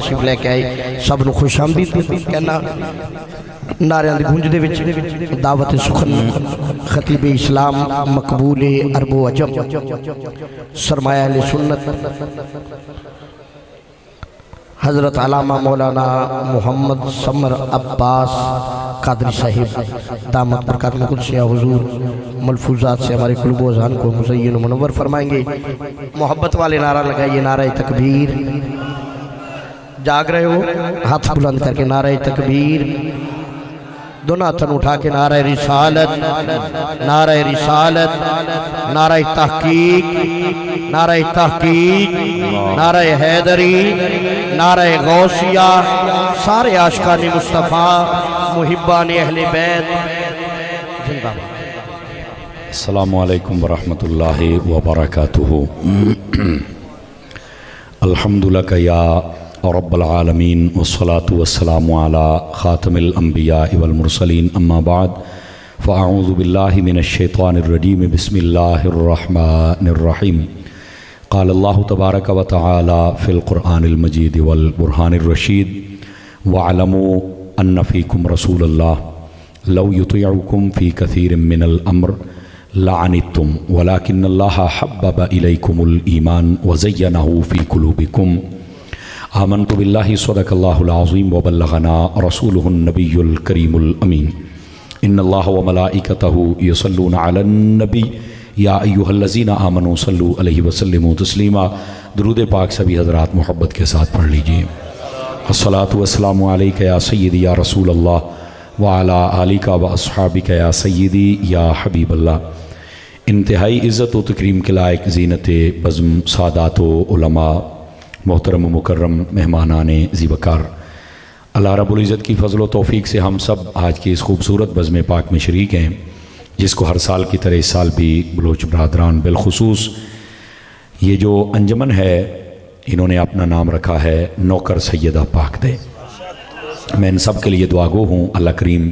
तशरीफ लैके आए, सब नूं खुशामदीद कहना। नारियां दी गूंज दे विच दावत सुखन खतीब इस्लाम मकबूल अरबो अजम सरमाया अहले सुन्नत हज़रत अल्लामा मौलाना मोहम्मद समर अब्बास कादरी साहिब दामत बरकातुहु कुद्सिया हुजूर मलफूजात से हमारे कुल्ब व ज़हान को मुज़य्यन व मुनव्वर फरमाएंगे। मोहब्बत वाले नारा लगाइए, नारा तकबीर। जाग रहे हो, हाथ बुलंद करके नारा तकबीर, दोनों हाथों उठा के नारा रिसालत, नारा रिसालत, नारा तहकीक, नारा तहकीक, नारा हैदरी, नारा गौसिया, सारे आशिकान मुस्तफ़ा मुहिब्बान अहले बैत जिंदाबाद। अस्सलामु अलैकुम वरहमतुल्लाहि वबरकातुहू। अल्हम्दुलिल्लाह या रब्बल आलमीन वस्सलातु वस्सलामु अला खातमिल अंबिया वल मुरसलीन अम्मा बाद फ़अऊज़ु बिल्लाहि मिनश शैतानिर रजीम बिस्मिल्लाहिर रहमानिर रहीम। क़ाल अल्लाहु तबारक व तआला फ़िल क़ुरआनिल मजीद वल बुरहानिर रशीद वअलमू अन्ना फ़ीकुम रसूलल्लाह लौ युतिउकुम फ़ी कसीरिम मिनल अम्र लअनित्तुम वलाकिन्नल्लाह हब्बब इलैकुमुल ईमान व ज़य्यनहु फ़ी क़ुलूबिकुम आमन्तु बिल्लाहि सदक़ल्लाहुल अज़ीम व बल्लगना रसूलुहुन नबियुल करीमुल अमीन। इन्नल्लाह व मलाइकतहु युसल्लूना अलन नबी या अय्युहल्लज़ीना आमनू सल्लू अलैहि वसल्लिमू तस्लीमा। दुरूद पाक सभी हज़रात मोहब्बत के साथ पढ़ लीजिए। अस्सलातु वस्सलामु अलैका या सय्यदी या रसूल अल्लाह व अला आलिका व अस्हाबिका या सय्यदी या हबीब अल्लाह। इंतहाई इज़्ज़त व तकरीम के लायक ज़ीनत बज़्म सादात व उलमा मोहतरम मुकर्रम मेहमानाने ज़ीवकार, अल्लाह रब्बुल इज़्ज़त की फ़ज़ल व तौफ़ीक़ से हम सब आज की इस खूबसूरत बज़्म पाक में शरीक हैं, जिसको हर साल की तरह इस साल भी बलोच बरादरान बिलखुसूस ये जो अंजमन है इन्होंने अपना नाम रखा है नौकर सैयदा पाक दे। मैं इन सब के लिए दुआगो हूँ, अल्लाह करीम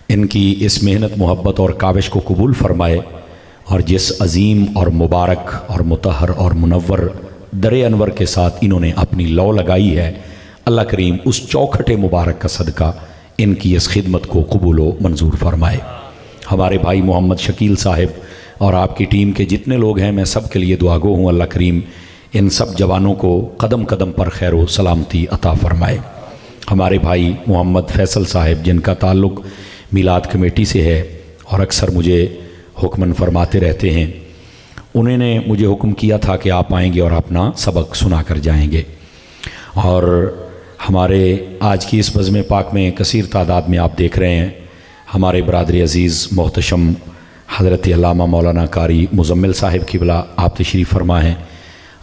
इनकी इस मेहनत मोहब्बत और काविश को कबूल फ़रमाए और जिस अज़ीम और मुबारक और मुतहर और मुनव्वर दरे अनवर के साथ इन्होंने अपनी लौ लगाई है, अल्लाह करीम उस चौखटे मुबारक का सदका इनकी इस खिदमत को कबूल व मंजूर फरमाए। हमारे भाई मोहम्मद शकील साहिब और आपकी टीम के जितने लोग हैं, मैं सब के लिए दुआगो हूँ, अल्लाह करीम इन सब जवानों को कदम कदम पर खैर व सलामती अता फ़रमाए। हमारे भाई मोहम्मद फैसल साहिब जिनका ताल्लुक़ मिलाद कमेटी से है और अक्सर मुझे हुक्मन फरमाते रहते हैं, उन्होंने मुझे हुक्म किया था कि आप आएंगे और अपना सबक सुना कर जाएंगे। और हमारे आज की इस बज़्म पाक में कसीर तादाद में आप देख रहे हैं हमारे बरादर अज़ीज़ मोहतशम हज़रत अल्लामा मौलाना कारी मुज़म्मिल साहिब क़िबला आप तशरीफ़ फरमा हैं,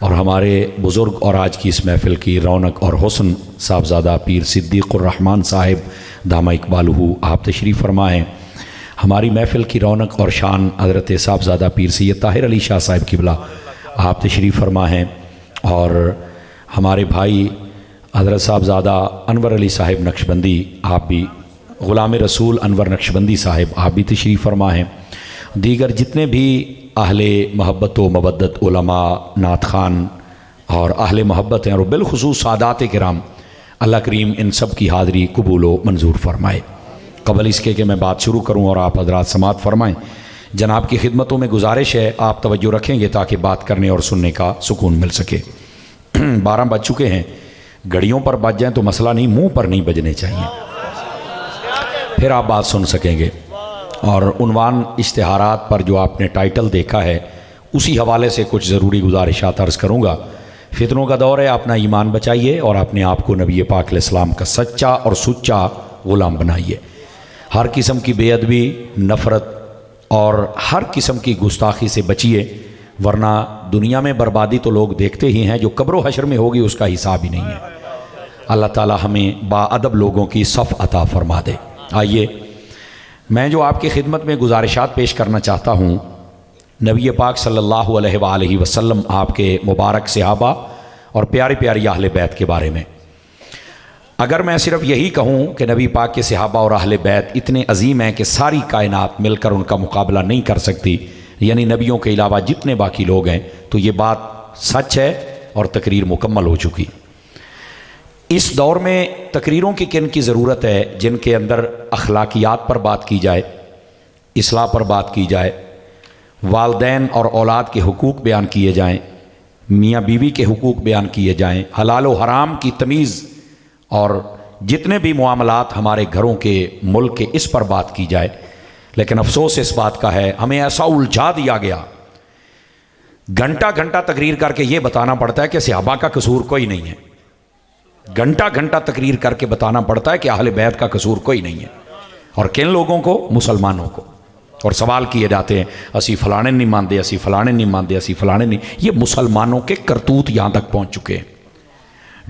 और हमारे बुज़ुर्ग और आज की इस महफ़िल की रौनक और हुस्न साहबज़ादा पीर सिद्दीक़ुर रहमान साहिब दामा इक़बालहू आप तशरीफ़ फरमा हैं। हमारी महफ़िल की रौनक और शान हज़रत साहबज़ादा पीर सैयद ताहिर अली शाह साहिब क़िबला आप तशरीफ़ फरमा हैं, और हमारे भाई हज़रत साहबज़ादा अनवर अली साहिब नक्शबंदी आप भी, ग़ुलाम रसूल अनवर नक्शबंदी साहिब आप भी तशरीफ़ फरमा हैं। दीगर जितने भी अहले महब्बत व मवद्दत उलमा नात ख़ान और अहले महब्बत हैं और बिलखुसूस सादात किराम, अल्लाह करीम इन सब की हाज़री कबूल व मंजूर फरमाए। कबल इसके कि मैं बात शुरू करूं और आप हज़रात समात फरमाएं, जनाब की खिदमतों में गुजारिश है आप तवज्जो रखेंगे ताकि बात करने और सुनने का सुकून मिल सके। 12 बज चुके हैं, घड़ियों पर बज जाएं तो मसला नहीं, मुंह पर नहीं बजने चाहिए, फिर आप बात सुन सकेंगे। और उन्वान इश्तिहारात पर जो आपने टाइटल देखा है उसी हवाले से कुछ ज़रूरी गुजारिशात अर्ज़ करूँगा। फितनों का दौर है, अपना ईमान बचाइए और अपने आप को नबी पाक अलैहिस्सलाम का सच्चा और सुच्चा ग़ुलाम बनाइए। हर किस्म की बेअदबी, नफ़रत और हर किस्म की गुस्ताखी से बचिए, वरना दुनिया में बर्बादी तो लोग देखते ही हैं, जो कब्र हशर में होगी उसका हिसाब ही नहीं है। अल्लाह ताला हमें बाअदब लोगों की सफ़ अता फ़रमा दे। आइए मैं जो आपकी खिदमत में गुजारिशात पेश करना चाहता हूँ, नबी पाक सल्लल्लाहु अलैहि वसल्लम आपके मुबारक सहाबा और प्यारी प्यारी अहले बैत के बारे में। अगर मैं सिर्फ यही कहूँ कि नबी पाक के सहाबा और अहले बैत इतने अजीम हैं कि सारी कायनात मिलकर उनका मुकाबला नहीं कर सकती, यानी नबियों के अलावा जितने बाकी लोग हैं, तो ये बात सच है और तकरीर मुकम्मल हो चुकी। इस दौर में तकरीरों की किन की ज़रूरत है जिनके अंदर अखलाकियात पर बात की जाए, इस्लाह पर बात की जाए, वालदैन और औलाद के हुकूक बयान किए जाएं, मियाँ बीवी के हुकूक बयान किए जाएं, हलाल व हराम की तमीज़ और जितने भी मामलात हमारे घरों के, मुल्क के, इस पर बात की जाए। लेकिन अफसोस इस बात का है हमें ऐसा उलझा दिया गया, घंटा घंटा तकरीर करके ये बताना पड़ता है कि सहाबा का कसूर कोई नहीं है, घंटा घंटा तकरीर करके बताना पड़ता है कि अहले बैत का कसूर कोई नहीं है। और किन लोगों को? मुसलमानों को। और सवाल किए जाते हैं असी फलाने नहीं मानते, असी फलाने नहीं मानते, असी फलाने नहीं। ये मुसलमानों के करतूत यहाँ तक पहुँच चुके हैं।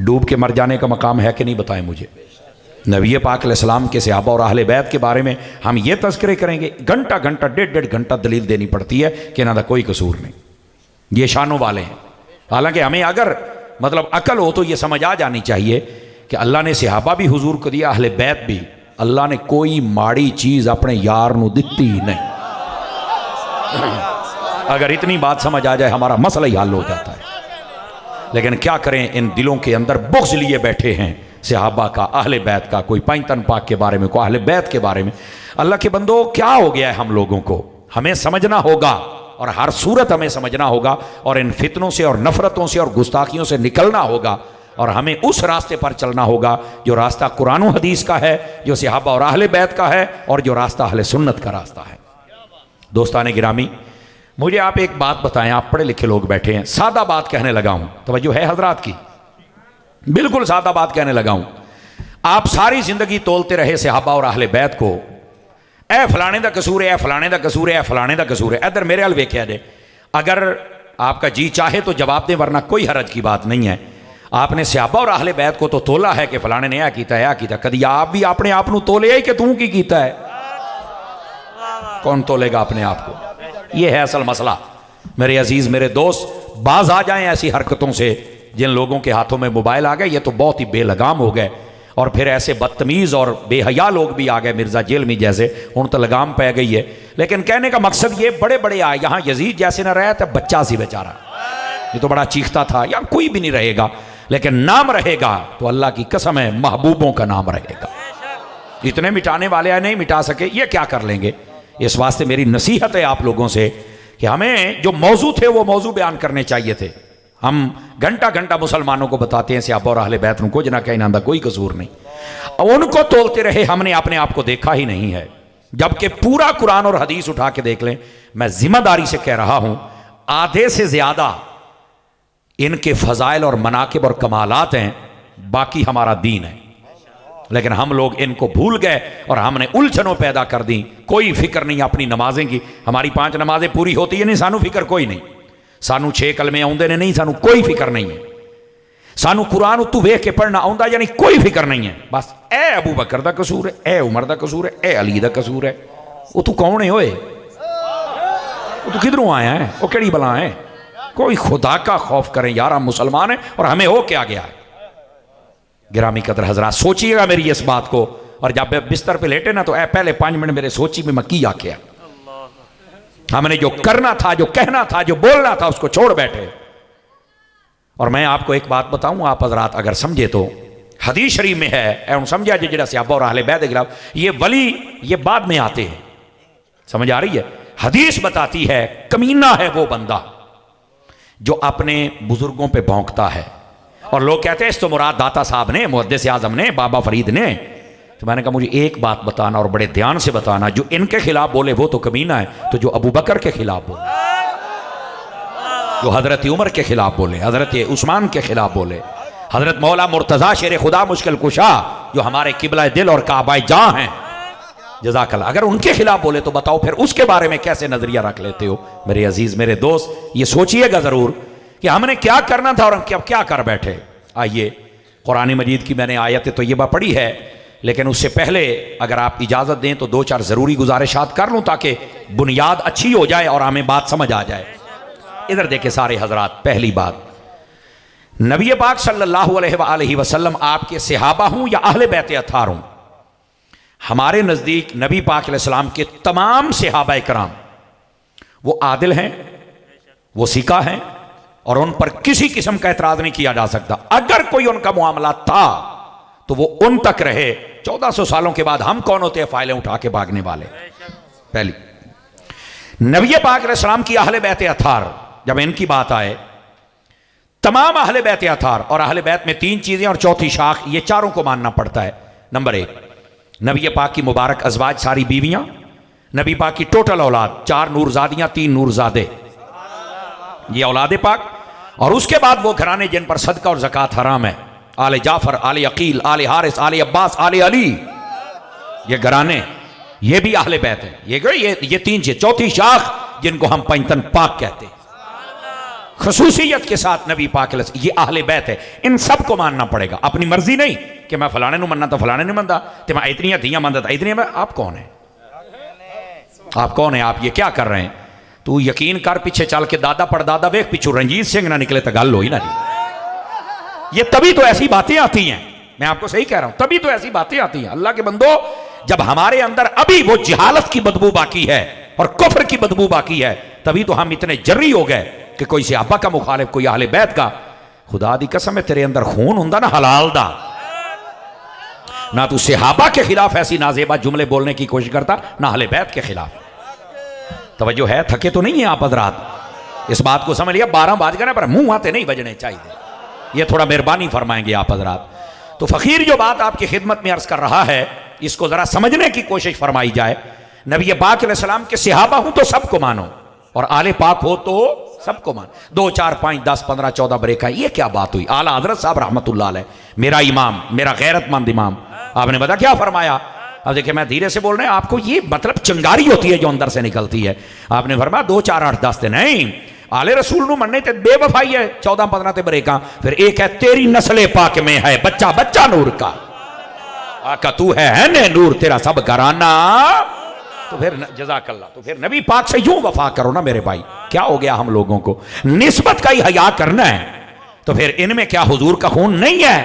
डूब के मर जाने का मकाम है कि नहीं, बताएं मुझे। नबी पाक अलैहिस्सलाम के सहाबा और अहले बैत के बारे में हम ये तज़किरे करेंगे, घंटा घंटा, डेढ़ घंटा दलील देनी पड़ती है कि इन्हों का कोई कसूर नहीं, ये शानों वाले हैं। हालांकि हमें अगर मतलब अकल हो तो ये समझ आ जानी चाहिए कि अल्लाह ने सहाबा भी हुजूर को दिया, अहले बैत भी। अल्लाह ने कोई माड़ी चीज़ अपने यार नू दिती ही नहीं। अगर इतनी बात समझ आ जाए हमारा मसला ही हल हो जाता है। लेकिन क्या करें, इन दिलों के अंदर बुग़्ज़ लिए बैठे हैं सहाबा का, अहले बैत का, कोई पैंतन पाक के बारे में, कोई अहले बैत के बारे में। अल्लाह के बंदो, क्या हो गया है हम लोगों को? हमें समझना होगा और हर सूरत हमें समझना होगा और इन फितनों से और नफरतों से और गुस्ताखियों से निकलना होगा और हमें उस रास्ते पर चलना होगा जो रास्ता कुरान और हदीस का है, जो सहाबा और अहले बैत का है और जो रास्ता अहले सुन्नत का रास्ता है। दोस्ताने गिरामी, मुझे आप एक बात बताएं, आप पढ़े लिखे लोग बैठे हैं, सादा बात कहने लगा हूं, तवज्जो है हजरात की, बिल्कुल सादा बात कहने लगा हूं। आप सारी जिंदगी तोलते रहे सहाबा और अहले बैत को, ए फलाने का कसूर है, फलाने का कसूर है, फलाने का कसूर है। इधर मेरे हल वेख्या जे, अगर आपका जी चाहे तो जवाब दें, वरना कोई हरज की बात नहीं है। आपने सहाबा और अहले बैत को तो तोला है कि फलाने ने यह किया, कभी आप भी अपने आप को तोले कि तू की कीता है? कौन तोलेगा अपने आप को? यह है असल मसला। मेरे अजीज, मेरे दोस्त, बाज आ जाएं ऐसी हरकतों से। जिन लोगों के हाथों में मोबाइल आ गए ये तो बहुत ही बेलगाम हो गए, और फिर ऐसे बदतमीज़ और बेहया लोग भी आ गए, मिर्ज़ा जेलमी जैसे, उन तो लगाम पै गई है। लेकिन कहने का मकसद ये, बड़े बड़े आए, यहाँ यजीद जैसे ना रहा था, बच्चा सी बेचारा, ये तो बड़ा चीखता था। यार कोई भी नहीं रहेगा, लेकिन नाम रहेगा तो अल्लाह की कसम है महबूबों का नाम रहेगा। इतने मिटाने वाले आए, नहीं मिटा सके, ये क्या कर लेंगे? इस वास्ते मेरी नसीहत है आप लोगों से कि हमें जो मौजू थे वो मौजू बयान करने चाहिए थे। हम घंटा घंटा मुसलमानों को बताते हैं सहाबा और अहले बैत को जना कहीं ना कोई कसूर नहीं, उनको तोलते रहे, हमने अपने आप को देखा ही नहीं है। जबकि पूरा कुरान और हदीस उठा के देख लें, मैं जिम्मेदारी से कह रहा हूं, आधे से ज्यादा इनके फजाइल और मनाकिब और कमालात हैं, बाकी हमारा दीन है। लेकिन हम लोग इनको भूल गए और हमने उलझनों पैदा कर दी। कोई फिक्र नहीं अपनी नमाजें की, हमारी 5 नमाजें पूरी होती है नहीं, सानू फिक्र कोई नहीं, सानू 6 कलमे आउंदे ने नहीं, सानू कोई फिक्र नहीं है, सानू कुरान उत्तू वेख के पढ़ना आउंदा यानी कोई फिक्र नहीं है। बस ए अबू बकर दा कसूर है, ए उमर दा कसूर है, ए अली दा कसूर है। वो तू कौन है होए? वो तू किधरों आया है? वो केड़ी बला है? कोई खुदा का खौफ करें यार, हम मुसलमान हैं और हमें हो क्या गया? गिरामी कदर हजरात, सोचिएगा मेरी इस बात को, और जब बिस्तर पे लेटे ना तो पहले 5 मिनट मेरे सोची में मैं की आख्या। हमने जो करना था, जो कहना था, जो बोलना था, उसको छोड़ बैठे। और मैं आपको एक बात बताऊं, आप हजरात अगर समझे तो, हदीस शरीफ में है, समझा जी, जरा सहाबा और अहले बैत के खिलाफ ये वली ये बाद में आते हैं, समझ आ रही है? हदीस बताती है कमीना है वो बंदा जो अपने बुजुर्गों पे भौंकता है। और लोग कहते हैं इस तो मुराद दाता साहब ने, मुहद्दिस आजम ने, बाबा फरीद ने। तो मैंने कहा मुझे एक बात बताना और बड़े ध्यान से बताना, जो इनके खिलाफ बोले वो तो कमीना है, तो जो अबू बकर के खिलाफ बोले, जो हजरत उमर के खिलाफ बोले, हजरत उस्मान के खिलाफ बोले, हजरत मौला मुर्तज़ा शेर खुदा मुश्किल कुशा जो हमारे किबला दिल और काबा जां हैं, जज़ाकल्लाह, अगर उनके खिलाफ बोले तो बताओ फिर उसके बारे में कैसे नजरिया रख लेते हो? मेरे अजीज, मेरे दोस्त, ये सोचिएगा जरूर कि हमने क्या करना था और हम क्या कर बैठे। आइए, कुरान मजीद की मैंने आयत तय्यबा पढ़ी है, लेकिन उससे पहले अगर आप इजाज़त दें तो 2-4 ज़रूरी गुजारिशात कर लूँ ताकि बुनियाद अच्छी हो जाए और हमें बात समझ आ जाए। इधर देखे सारे हजरात, पहली बात, नबी पाक सल्लल्लाहु अलैहि वसल्लम आपके सहाबा हूँ या अहले बैत अथार हूँ, हमारे नज़दीक नबी पाक अलैहिस्सलाम के तमाम सहाबा कराम वो आदिल हैं, वो सिका हैं और उन पर किसी किस्म का एतराज़ नहीं किया जा सकता। अगर कोई उनका मामला था तो वो उन तक रहे। 1400 सालों के बाद हम कौन होते हैं फाइलें उठा के भागने वाले? पहली, नबी पाक अलैहिस्सलाम की अहले बैत अथार, जब इनकी बात आए, तमाम अहले बैत अथार, और अहले बैत में 3 चीजें और चौथी शाख, ये चारों को मानना पड़ता है। नंबर 1, नबी पाक की मुबारक अजवाज, सारी बीवियां, नबी पाक की टोटल औलाद, 4 नूरजादियां, 3 नूरजादे, ये औलाद पाक। और उसके बाद वो घराने जिन पर सदका और ज़कात हराम है, आले जाफर, आले अकील, आले हारिस, आले अब्बास, आले अली, ये घराने, ये भी अहले बैत है। ये 3 चीज। चौथी शाख जिनको हम पंजतन पाक कहते हैं, खसूसियत के साथ नबी पाक, ये अहले बैत है। इन सब को मानना पड़ेगा, अपनी मर्जी नहीं कि मैं फलाने ਨੂੰ मनना तो फलाने नहीं मनता, तो मैं इतनी धियां मनता इतनी। आप कौन है? आप कौन है? आप ये क्या कर रहे हैं? तू यकीन कर, पीछे चल के दादा पड़दादा वेख, पिछू रंजीत सिंह ना निकले तो गल हो ही ना। ये तभी तो ऐसी बातें आती हैं, मैं आपको सही कह रहा हूं, तभी तो ऐसी बातें आती हैं। अल्लाह के बंदो, जब हमारे अंदर अभी वो जिहालत की बदबू बाकी है और कुफ्र की बदबू बाकी है, तभी तो हम इतने जर्री हो गए कि कोई सहाबा का मुखालिफ, कोई अहले बैत का। खुदा दी कसम है, तेरे अंदर खून हुंदा ना हलाल दा, ना तू सहाबा के खिलाफ ऐसी नाजेबा जुमले बोलने की कोशिश करता, ना अहले बैत के खिलाफ। तवज्जो है? थके तो नहीं है आप हजरात? इस बात को समझ लिया, 12 बाज गए पर मुंह आते नहीं बजने चाहिए। ये थोड़ा मेहरबानी फरमाएंगे आप हजरात। तो फकीर जो बात आपकी खिदमत में अर्ज कर रहा है, इसको जरा समझने की कोशिश फरमाई जाए। नबी पाक अलैहिस्सलाम के सहाबा हूं तो सबको मानो, और आले पाक हो तो सबको मान। 2, 4, 5, 10, 15, 14 ब्रेक है, ये क्या बात हुई? आला हजरत साहब रहमतुल्लाह अलैह, मेरा इमाम, मेरा गैरतमंद इमाम, आपने बता क्या फरमाया? अब देखिए, मैं धीरे से बोल रहे हैं, आपको ये मतलब चिंगारी होती है जो अंदर से निकलती है। आपने फरमाया 2, 4, 8, 10 नहीं, आले रसूल नु मनने ते बेवफाई है। 14, 15 ते ब्रेका। फिर एक है तेरी नस्ले पाक में है बच्चा बच्चा नूर का, आका तू है ने नूर, तेरा सब घराना। तो फिर जज़ाकल्लाह, तो फिर नबी पाक से यूं वफा करो ना मेरे भाई। क्या हो गया हम लोगों को? निस्बत का ही हया करना है, तो फिर इनमें क्या हुजूर का खून नहीं है?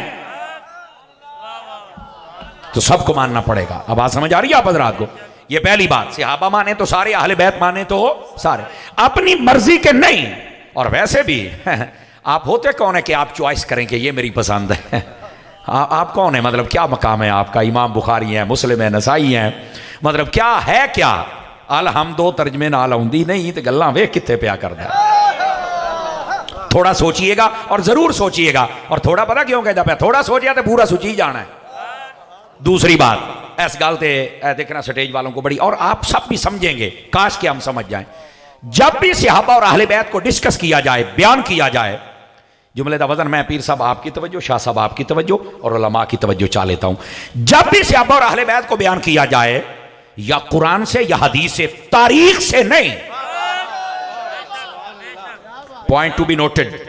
तो सबको मानना पड़ेगा। अब बात समझ आ रही है आप हजरात को? ये पहली बात। सहाबा माने तो सारे, अहले बैत माने तो सारे, अपनी मर्जी के नहीं। और वैसे भी आप होते कौन है कि आप चॉइस करें कि ये मेरी पसंद है? आप कौन है? मतलब क्या मकाम है आपका? इमाम बुखारी है, मुस्लिम है, नसाई है, मतलब क्या है? क्या अल हम 2 तर्जमे नाल आउंदी नहीं तो गल्लां वे कित्थे पिया करदा। थोड़ा सोचिएगा, और जरूर सोचिएगा। और थोड़ा पता क्यों कहता पाया? थोड़ा सोचिया तो पूरा सोची जाना है। दूसरी बात, इस गल ते देखना स्टेज वालों को बड़ी, और आप सब भी समझेंगे, काश कि हम समझ जाएं। जब भी सहाबा और अहले बैत को डिस्कस किया जाए, बयान किया जाए, जुमले दा वजन मैं पीर साहब आपकी तवज्जो, शाह साहब आपकी तवज्जो और उलमा की तवज्जो चा लेता हूं। जब भी सहाबा और अहले बैत को बयान किया जाए, या कुरान से या हदीस से, तारीख से नहीं। पॉइंट टू बी नोटेड,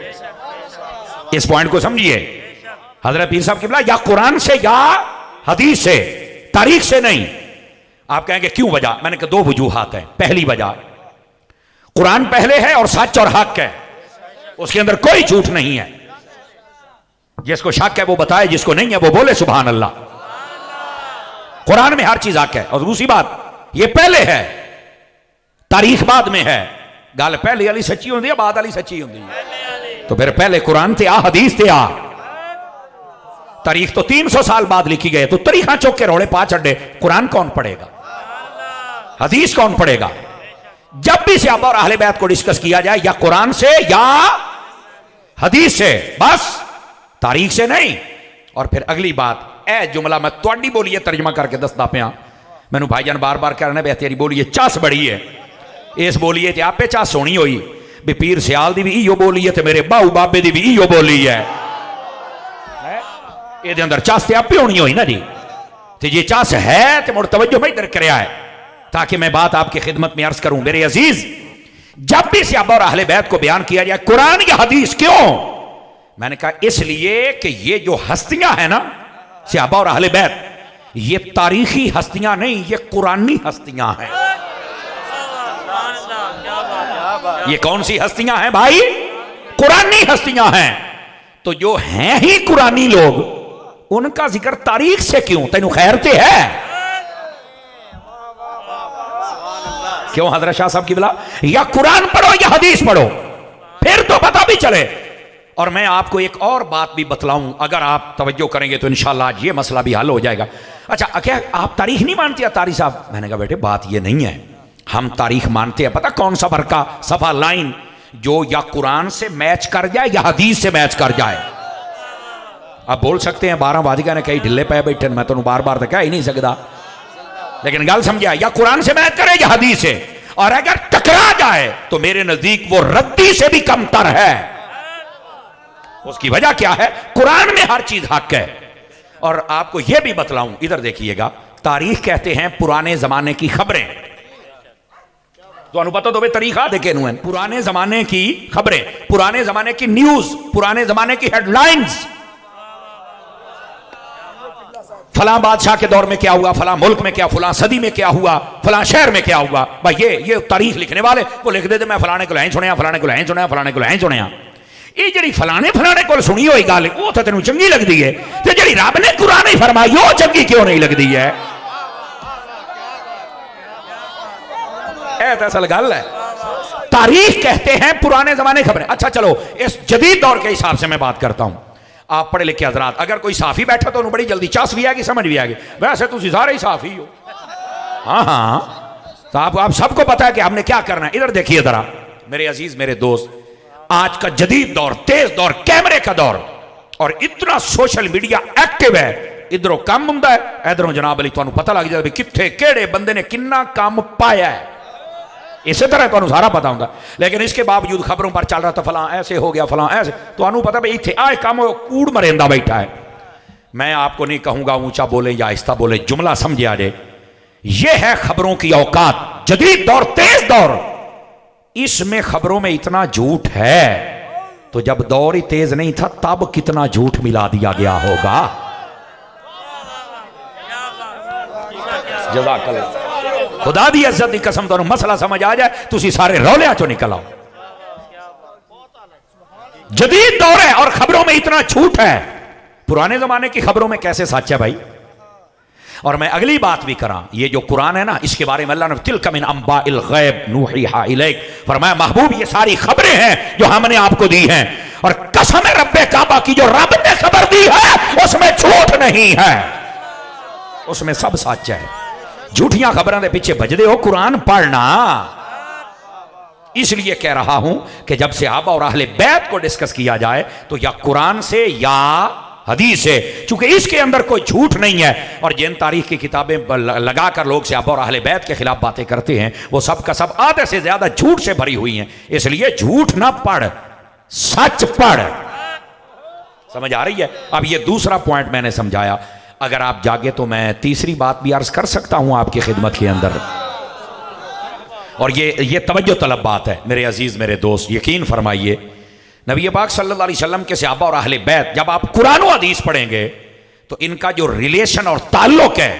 इस पॉइंट को समझिए। हजरत पीर साहब किबला, या कुरान से या हदीस से, तारीख से नहीं। आप कहेंगे क्यों वजह? मैंने कहा 2 वजूहात हैं। पहली वजह, कुरान पहले है और सच और हक है, उसके अंदर कोई झूठ नहीं है। जिसको शक है वो बताए, जिसको नहीं है वो बोले सुभान अल्लाह। कुरान में हर चीज हक है। और दूसरी बात, ये पहले है, तारीख बाद में है। गल पहले वाली सच्ची होती है, बाद वाली सच्ची होती है। तो फिर पहले कुरान थे आ, हदीस थे आ। तारीख तो 300 साल बाद लिखी गई, तो तरीखा चौक के रोड़े पा चढ़े। कुरान कौन पढ़ेगा? हदीस कौन पढ़ेगा? जब भी सहाबा और अहले बैत को डिस्कस किया जाए, या कुरान से या हदीस से, बस तारीख से नहीं। और फिर अगली बात, ए जुमला मैं तुहाडी बोलिए तर्जमा करके दसदा पिया। मैनू भाईजान बार बार कहना भी तेरी बोलिए चस बड़ी है, इस बोलिए ते आपे चस होनी होई भी पीर सियाल दी भी इहो बोली है, मेरे बाऊ बाबे दी भी इहो बोली है। ये अंदर चस ते आपे होनी होई ना जी। तो ये चस है तो मुड़ तवज्जो मैं इधर करया है, ताकि मैं बात आपकी खिदमत में अर्ज करूं। मेरे अजीज, जब भी सहाबा और अहले बैत को बयान किया जाए, कुरान या हदीस, क्यों? मैंने कहा इसलिए कि ये जो हस्तियां हैं ना, सहाबा और अहले बैत, ये तारीखी हस्तियां नहीं, ये कुरानी हस्तियां हैं। ये कौन सी हस्तियां हैं भाई? कुरानी हस्तियां हैं। तो जो हैं ही कुरानी लोग, उनका जिक्र तारीख से क्यों? तेनू खैरते है क्यों हजरत शाह साहब की बिला? या कुरान पढ़ो या हदीस पढ़ो, फिर तो पता भी चले। और मैं आपको एक और बात भी बतलाऊं, अगर आप तवज्जो करेंगे तो इंशाल्लाह आज ये मसला भी हल हो जाएगा। अच्छा, क्या आप तारीख नहीं मानते हैं तारी साहब? मैंने कहा बेटे बात ये नहीं है, हम तारीख मानते हैं। पता कौन सा फर्का सफा लाइन जो या कुरान से मैच कर जाए या हदीस से मैच कर जाए। आप बोल सकते हैं 12 वादिका ने कई ढिले पे बैठे, मैं तो बार बार तो कह ही नहीं सकता, लेकिन गल समझा, या कुरान से मैच करे या हदीस से, और अगर टकरा जाए तो मेरे नजदीक वो रद्दी से भी कमतर है। उसकी वजह क्या है? कुरान में हर चीज हक है। और आपको यह भी बतलाऊं, इधर देखिएगा, तारीख कहते हैं पुराने जमाने की खबरें। तो पता तो तरीका देखे नुन, पुराने जमाने की खबरें, पुराने जमाने की न्यूज, पुराने जमाने की हेडलाइंस। फलां बादशाह के दौर में क्या हुआ, फलां मुल्क में क्या, फलां सदी में क्या हुआ, फलां शहर में क्या हुआ। भाई ये तारीख लिखने वाले वो लिख देते मैं फलाने को लैं सुनिया, फलाने को लैं सुनिया, फलाने को लैं सुनिया। ये जी फलाने फलाने को सुनी हुई गल वो तो तेन चंगी लगती है, तो जी रब ने कुरान ही फरमाई वो चंगी क्यों नहीं लगती है? असल गल है। तारीख कहते हैं पुराने जमाने खबरें। अच्छा चलो, इस जदीद दौर के हिसाब से मैं बात करता हूं। आप पढ़े लिखे हजरात, अगर कोई साफी बैठा तो उन्हें बड़ी जल्दी चस भी आएगी, समझ भी आएगी। वैसे तुम सारे ही साफी हो। हाँ हाँ, तो आप सबको पता है कि हमने क्या करना है। इधर देखिए जरा मेरे अजीज, मेरे दोस्त, आज का जदीद दौर, तेज दौर, कैमरे का दौर, और इतना सोशल मीडिया एक्टिव है। इधरों काम होंदा है, इधरों जनाब अली तुहानू पता लग जाए कित्थे केड़े बंदे ने किन्ना काम पाया है। इसी तरह तुहानू सारा पता होंदा, लेकिन इसके बावजूद खबरों पर चल रहा था फलां ऐसे हो गया, फलां ऐसे। तुहानू पता भाई इत्थे आए काम कूड़ मरेंदा बैठा है। मैं आपको नहीं कहूंगा ऊंचा बोले या आहिस्ता बोले, जुमला समझे आ जाए। यह है खबरों की औकात। जदीद दौर, तेज दौर, इसमें खबरों में इतना झूठ है, तो जब दौर ही तेज नहीं था तब कितना झूठ मिला दिया गया होगा। जज़ाकल्लाह। खुदा दी इज्जत की कसम, तुहानू मसला समझ आ जाए तुसी सारे रौलियां चों निकल आओ। जदीद दौर है और खबरों में इतना झूठ है। पुराने जमाने की खबरों में कैसे सच है भाई? और मैं अगली बात भी करा, ये जो कुरान है ना, इसके बारे में अल्लाह ने तिल्का मिन अंबाइल गैब नूहीहा इलैक फरमाया, महबूब ये सारी खबरें हैं जो हमने आपको दी हैं, और कसम है रब्बे काबा की जो रब ने खबर दी है उसमें झूठ नहीं है, उसमें सब सच है। झूठियां खबरों के पीछे भजदे हो, कुरान पढ़ना। इसलिए कह रहा हूं कि जब सहाबा और अहले बैत को डिस्कस किया जाए तो या कुरान से या हदीस है, चूंकि इसके अंदर कोई झूठ नहीं है। और जिन तारीख की किताबें लगाकर लोग सहाबा और अहले बैत के खिलाफ बातें करते हैं वो सब का सब आधे से ज्यादा झूठ से भरी हुई हैं। इसलिए झूठ ना पढ़, सच पढ़। समझ आ रही है? अब ये दूसरा पॉइंट मैंने समझाया। अगर आप जागे तो मैं तीसरी बात भी अर्ज कर सकता हूं आपकी खिदमत के अंदर, और ये तवज्जो तलब बात है मेरे अजीज, मेरे दोस्त। यकीन फरमाइए, नबी पाक सल्लल्लाहु अलैहि वसल्लम के सहाबा और अहले बैत, जब आप कुरान और हदीस पढ़ेंगे तो इनका जो रिलेशन और ताल्लुक है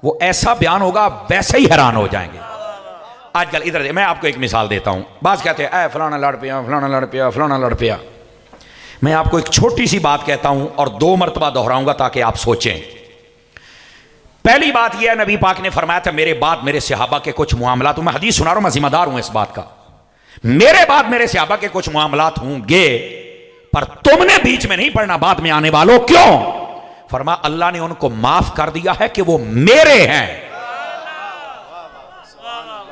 वो ऐसा बयान होगा, वैसे ही हैरान हो जाएंगे। आजकल इधर मैं आपको एक मिसाल देता हूं। बात कहते हैं फलाना लड़ पिया, फलाना लड़ पिया, फलाना लड़ पिया। मैं आपको एक छोटी सी बात कहता हूं और 2 मरतबा दोहराऊंगा ताकि आप सोचें। पहली बात यह है, नबी पाक ने फरमाया था मेरे बाद मेरे सहाबा के कुछ मामला, तो मैं हदीस सुना रहा हूं, मैं जिम्मेदार हूं इस बात का, मेरे बाद मेरे सहाबा के कुछ मामलात होंगे, पर तुमने बीच में नहीं पढ़ना बाद में आने वालों। क्यों? फरमा अल्लाह ने उनको माफ कर दिया है कि वो मेरे हैं।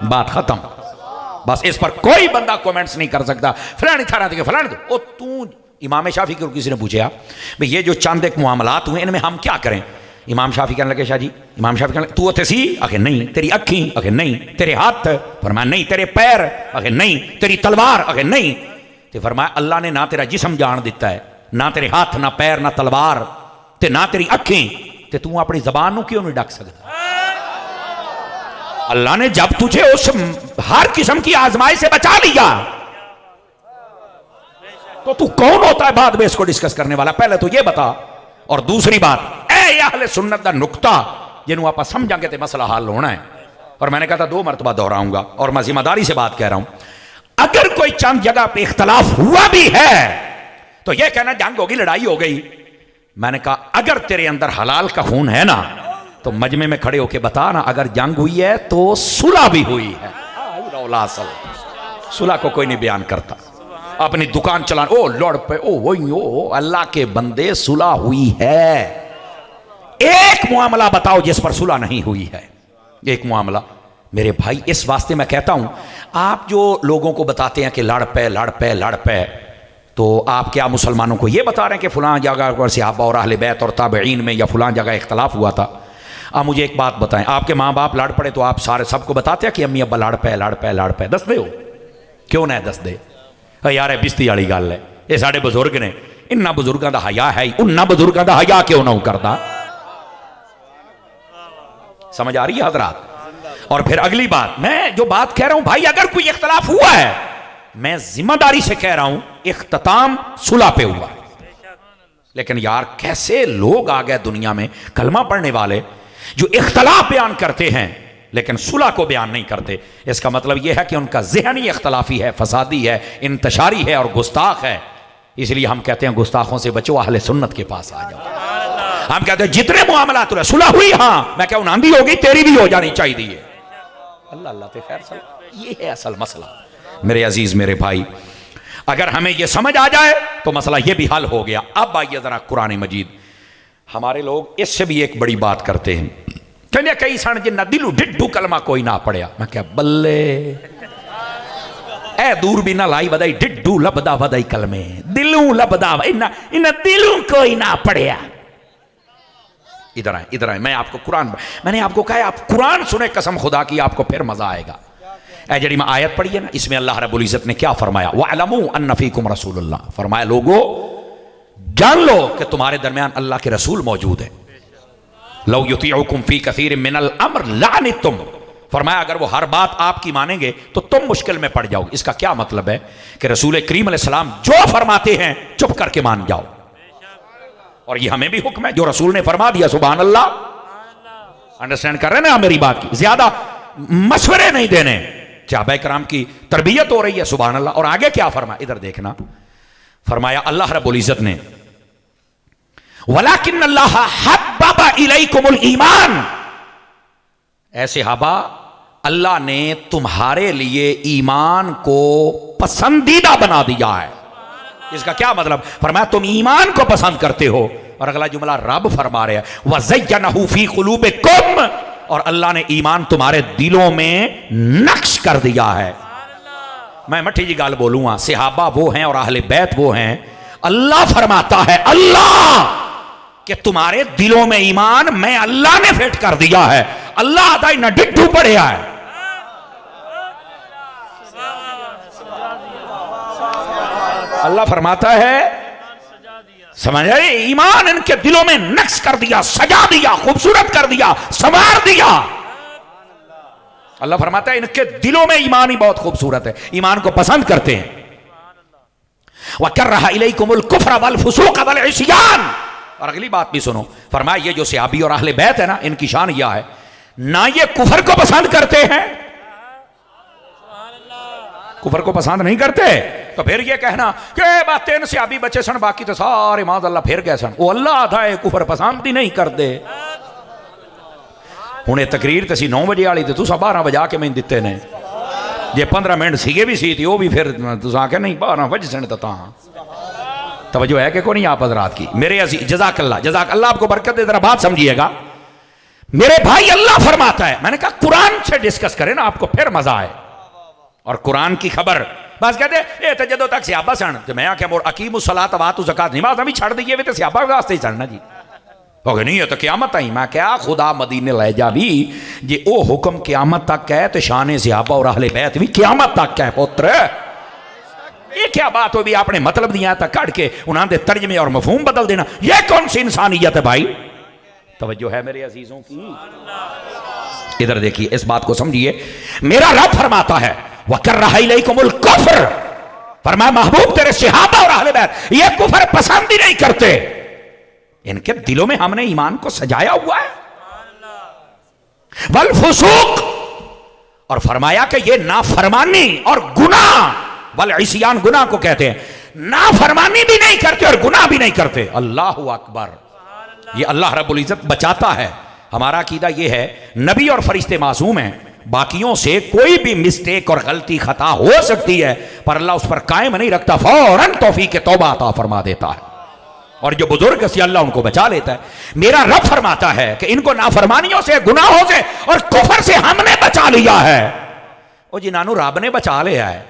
बात खत्म। बस इस पर कोई बंदा कमेंट्स नहीं कर सकता। फलानी थारा देखे फलानी, ओ तू इमाम शाफी को किसी ने पूछा भाई ये जो चंद एक मामलात हुए इनमें हम क्या करें? इमाम शाफी कहने लगे, शाह जी, इमाम शाफी कहने लगे तू उथे सी? आखिर नहीं। तेरी अखी? आखिर नहीं। तेरे हाथ? फरमाया नहीं। तेरे पैर? आखिर नहीं। तेरी तलवार? आखिर नहीं। तो फरमाया अल्लाह ने ना तेरा जिस्म जान दिता है, ना तेरे हाथ, ना पैर, ना तलवार, ते ना तेरी अखी, ते तू अपनी जबान नू क्यों नहीं ढक सकता? अल्लाह ने जब तुझे उस हर किस्म की आजमाई से बचा लिया तो तू कौन होता है बाद में इसको डिस्कस करने वाला? पहले तो ये बता। और दूसरी बात, अहले सुन्नत का नुकता जिन्हों आप समझांगे तो मसला हल होना है। और मैंने कहा था 2 मरतबा दोहराऊंगा और मैं जिम्मेदारी से बात कह रहा हूं। अगर कोई चंद जगह पे इख्तलाफ हुआ भी है तो यह कहना जंग होगी, लड़ाई हो गई। मैंने कहा अगर तेरे अंदर हलाल का खून है ना तो मजमे में खड़े होके बता ना, अगर जंग हुई है तो सुलह भी हुई है। सुलह को कोई नहीं बयान करता। अपनी दुकान चलाने, ओ लड़ पे, ओ वही, ओ अल्लाह के बंदे, सुलह हुई है। एक मामला बताओ जिस पर सुलह नहीं हुई है, एक मामला। मेरे भाई इस वास्ते मैं कहता हूं, आप जो लोगों को बताते हैं कि लड़ पे लड़ पे लड़ पे, तो आप क्या मुसलमानों को ये बता रहे हैं कि फलां जगह पर सहाबा और अहले बैत और ताबईन में या फलां जगह इख्तलाफ हुआ था? आप मुझे एक बात बताएं, आपके माँ बाप लड़ पड़े तो आप सारे सबको बताते हैं कि अम्मी अब्बा लड़ पे लड़ पे लड़ पे? दस दे हो, क्यों ना दस दे यार, बिस्ती वाली गल है। ये साढ़े बुजुर्ग ने, इन्ना बुजुर्गों का हया है, उन्ना बुजुर्गों का हया क्यों ना करता? समझ आ रही है हजरात? और फिर अगली बात, मैं जो बात कह रहा हूं भाई, अगर कोई इख्तलाफ हुआ है, मैं जिम्मेदारी से कह रहा हूं, इख्तिताम सुलह पे हुआ। लेकिन यार कैसे लोग आ गए दुनिया में, कलमा पढ़ने वाले, जो इख्तलाफ बयान करते हैं लेकिन सुलह को बयान नहीं करते। इसका मतलब यह है कि उनका ज़हनी इख्तलाफी है, फसादी है, इंतशारी है और गुस्ताख है। इसलिए हम कहते हैं गुस्ताखों से बचो, अहले सुन्नत के पास आ जाओ। हम कहते हैं जितने मामला तुरे सुलह हुई, हाँ मैं कहूं आंधी होगी, तेरी भी हो जानी चाहिए। अल्लाह अल्लाह ते खैर सल, ये है असल मसला। मेरे अजीज मेरे भाई, अगर हमें यह समझ आ जाए तो मसला यह भी हल हो गया। अब आइए जरा कुरान मजीद, हमारे लोग इससे भी एक बड़ी बात करते हैं, कहने कई सन जिन्ना दिलू डिड्डू कलमा कोई ना पढ़िया। मैं क्या बल्ले, ए दूर भी ना लाई वदाई, डिड्डू लबदा वदाई कलमे, दिलू लबदा इन्ना इन्ना दिलू कोई ना पढ़िया। इधर आए, इधर आए, मैं आपको कुरान, मैंने आपको कहा आप कुरान सुने कसम खुदा की, आपको फिर मजा आएगा। ए जड़ी मैं आयत पढ़ी है ना, इसमें अल्लाह रब्बुल इज्जत ने क्या फरमाया, वअलमू अन्ना फीकुम रसूलुल्लाह, फरमाया लोगो जान लो कि तुम्हारे दरमियान अल्लाह के रसूल मौजूद है। लौ युतीउकुम फी कसीर मिनल अम्र लअनितुम, फरमाया अगर वो हर बात आपकी मानेंगे तो तुम मुश्किल में पड़ जाओगे। इसका क्या मतलब है कि रसूल करीम अलैहिस्सलाम जो फरमाते हैं चुप करके मान जाओ। और ये हमें भी हुक्म है, जो रसूल ने फरमा दिया सुभान अल्लाह। अंडरस्टैंड कर रहे हैं ना मेरी बात की? ज्यादा मशवरे नहीं देने। सहाबा किराम की तरबियत हो रही है, सुभान अल्लाह। और आगे क्या फरमाया, इधर देखना, फरमाया अल्लाह रब्बुल इज्जत ने वलाकिन अल्लाह हब्बबा इलैकुमुल ईमान, ऐसे सहाबा अल्लाह ने तुम्हारे लिए ईमान को पसंदीदा बना दिया है। इसका क्या मतलब, फरमाया तुम ईमान को पसंद करते हो। और अगला जुमला रब फरमा रहे हैं वज़य्यनहु फी क़ुलूबिकुम, और अल्लाह ने ईमान तुम्हारे दिलों में नक्श कर दिया है। मैं मट्ठी जी गाल बोलूंगा, सहाबा वो हैं और अहले बैत वो हैं। अल्लाह फरमाता है, अल्लाह कि तुम्हारे दिलों में ईमान मैं अल्लाह ने फिट कर दिया है। अल्लाह आता न डिड्डू पड़िया है। अल्लाह फरमाता है, समझ आए, ईमान इनके दिलों में नक्श कर दिया, सजा दिया, खूबसूरत कर दिया, संवार दिया। अल्लाह फरमाता है इनके दिलों में ईमान ही बहुत खूबसूरत है, ईमान को पसंद करते हैं। वकर्रहा इलैकुमुल कुफ्र वल फुसूक वल इस्यान, और अगली बात भी सुनो, फरमाया ये जो सहाबी और अहले बैत है ना, इनकी शान यह है ना ये कुफर को पसंद करते हैं, कुफर को पसंद नहीं करते। तो फिर ये कहना कि बात तीन सहाबी बचे सन, बाकी तो सारे माद अल्लाह फिर गए सन, वो अल्लाह था कुफर पसंद ही नहीं करते। हुणे तकरीर तो 9 बजे वाली तो तुसा 12 बजा के मैं दिते ने, जे 15 मिनट सीगे भी सी वो भी फिर तुसा आखे नहीं 12 बजे सन। तो तवज्जो है कि को नहीं आप हज़रात की? मेरे अजीज जज़ाकल्लाह, जज़ाकल्लाह, आपको बरकत दे। जरा बात समझिएगा मेरे भाई, अल्लाह फरमाता है, मैंने कहा कुरान से डिस्कस करें ना, आपको फिर मजा आए। और कुरान की खबर बस कहते ये तो जदों तक सहाबा सन, तो मैं आख्या मोर अकीमुस सलात वातु ज़कात नमाज़ भी छड़ दईए, तो सहाबा वास्ते ही चढ़ना जी। हो नहीं है तो क्यामत आई। मैं क्या खुदा मदीने ले जा भी, जे ओ हुक्म क्यामत तक है तो शान सहाबा और अहले बैत भी क्यामत तक है पुत्र। ये क्या बात हो भी आपने मतलब दिया तक काट के उन्होंने तर्जमे और मफहूम बदल देना, ये कौन सी इंसानियत है भाई? तवज्जो है मेरे अजीजों की? इधर देखिए, इस बात को समझिए। मेरा रब फरमाता है वकर्रहा इलैकुमुल कुफ्र, फरमाया महबूब तेरे सहाबा और अहले बैत ये कुफर पसंद ही नहीं करते, इनके दिलों में हमने ईमान को सजाया हुआ है। वल फुसूक, और फरमाया कि ये नाफरमानी और गुनाह, वल इस्यान गुनाह को कहते हैं, नाफरमानी भी नहीं करते और गुनाह भी नहीं करते। अल्लाह अकबर, ये अल्लाह रब्बुल इज्जत बचाता है। हमारा अकीदा ये है नबी और फरिश्ते मासूम हैं, बाकियों से कोई भी मिस्टेक और गलती खता हो सकती है, पर अल्लाह उस पर कायम नहीं रखता, फौरन तौफीक तौबा अता फरमा देता है। और जो बुजुर्ग से अल्लाह उनको बचा लेता है। मेरा रब फरमाता है कि इनको नाफरमानियों से, गुनाहों से और कुफर से हमने बचा लिया है। ओ जिन्होंने रब ने बचा लिया है,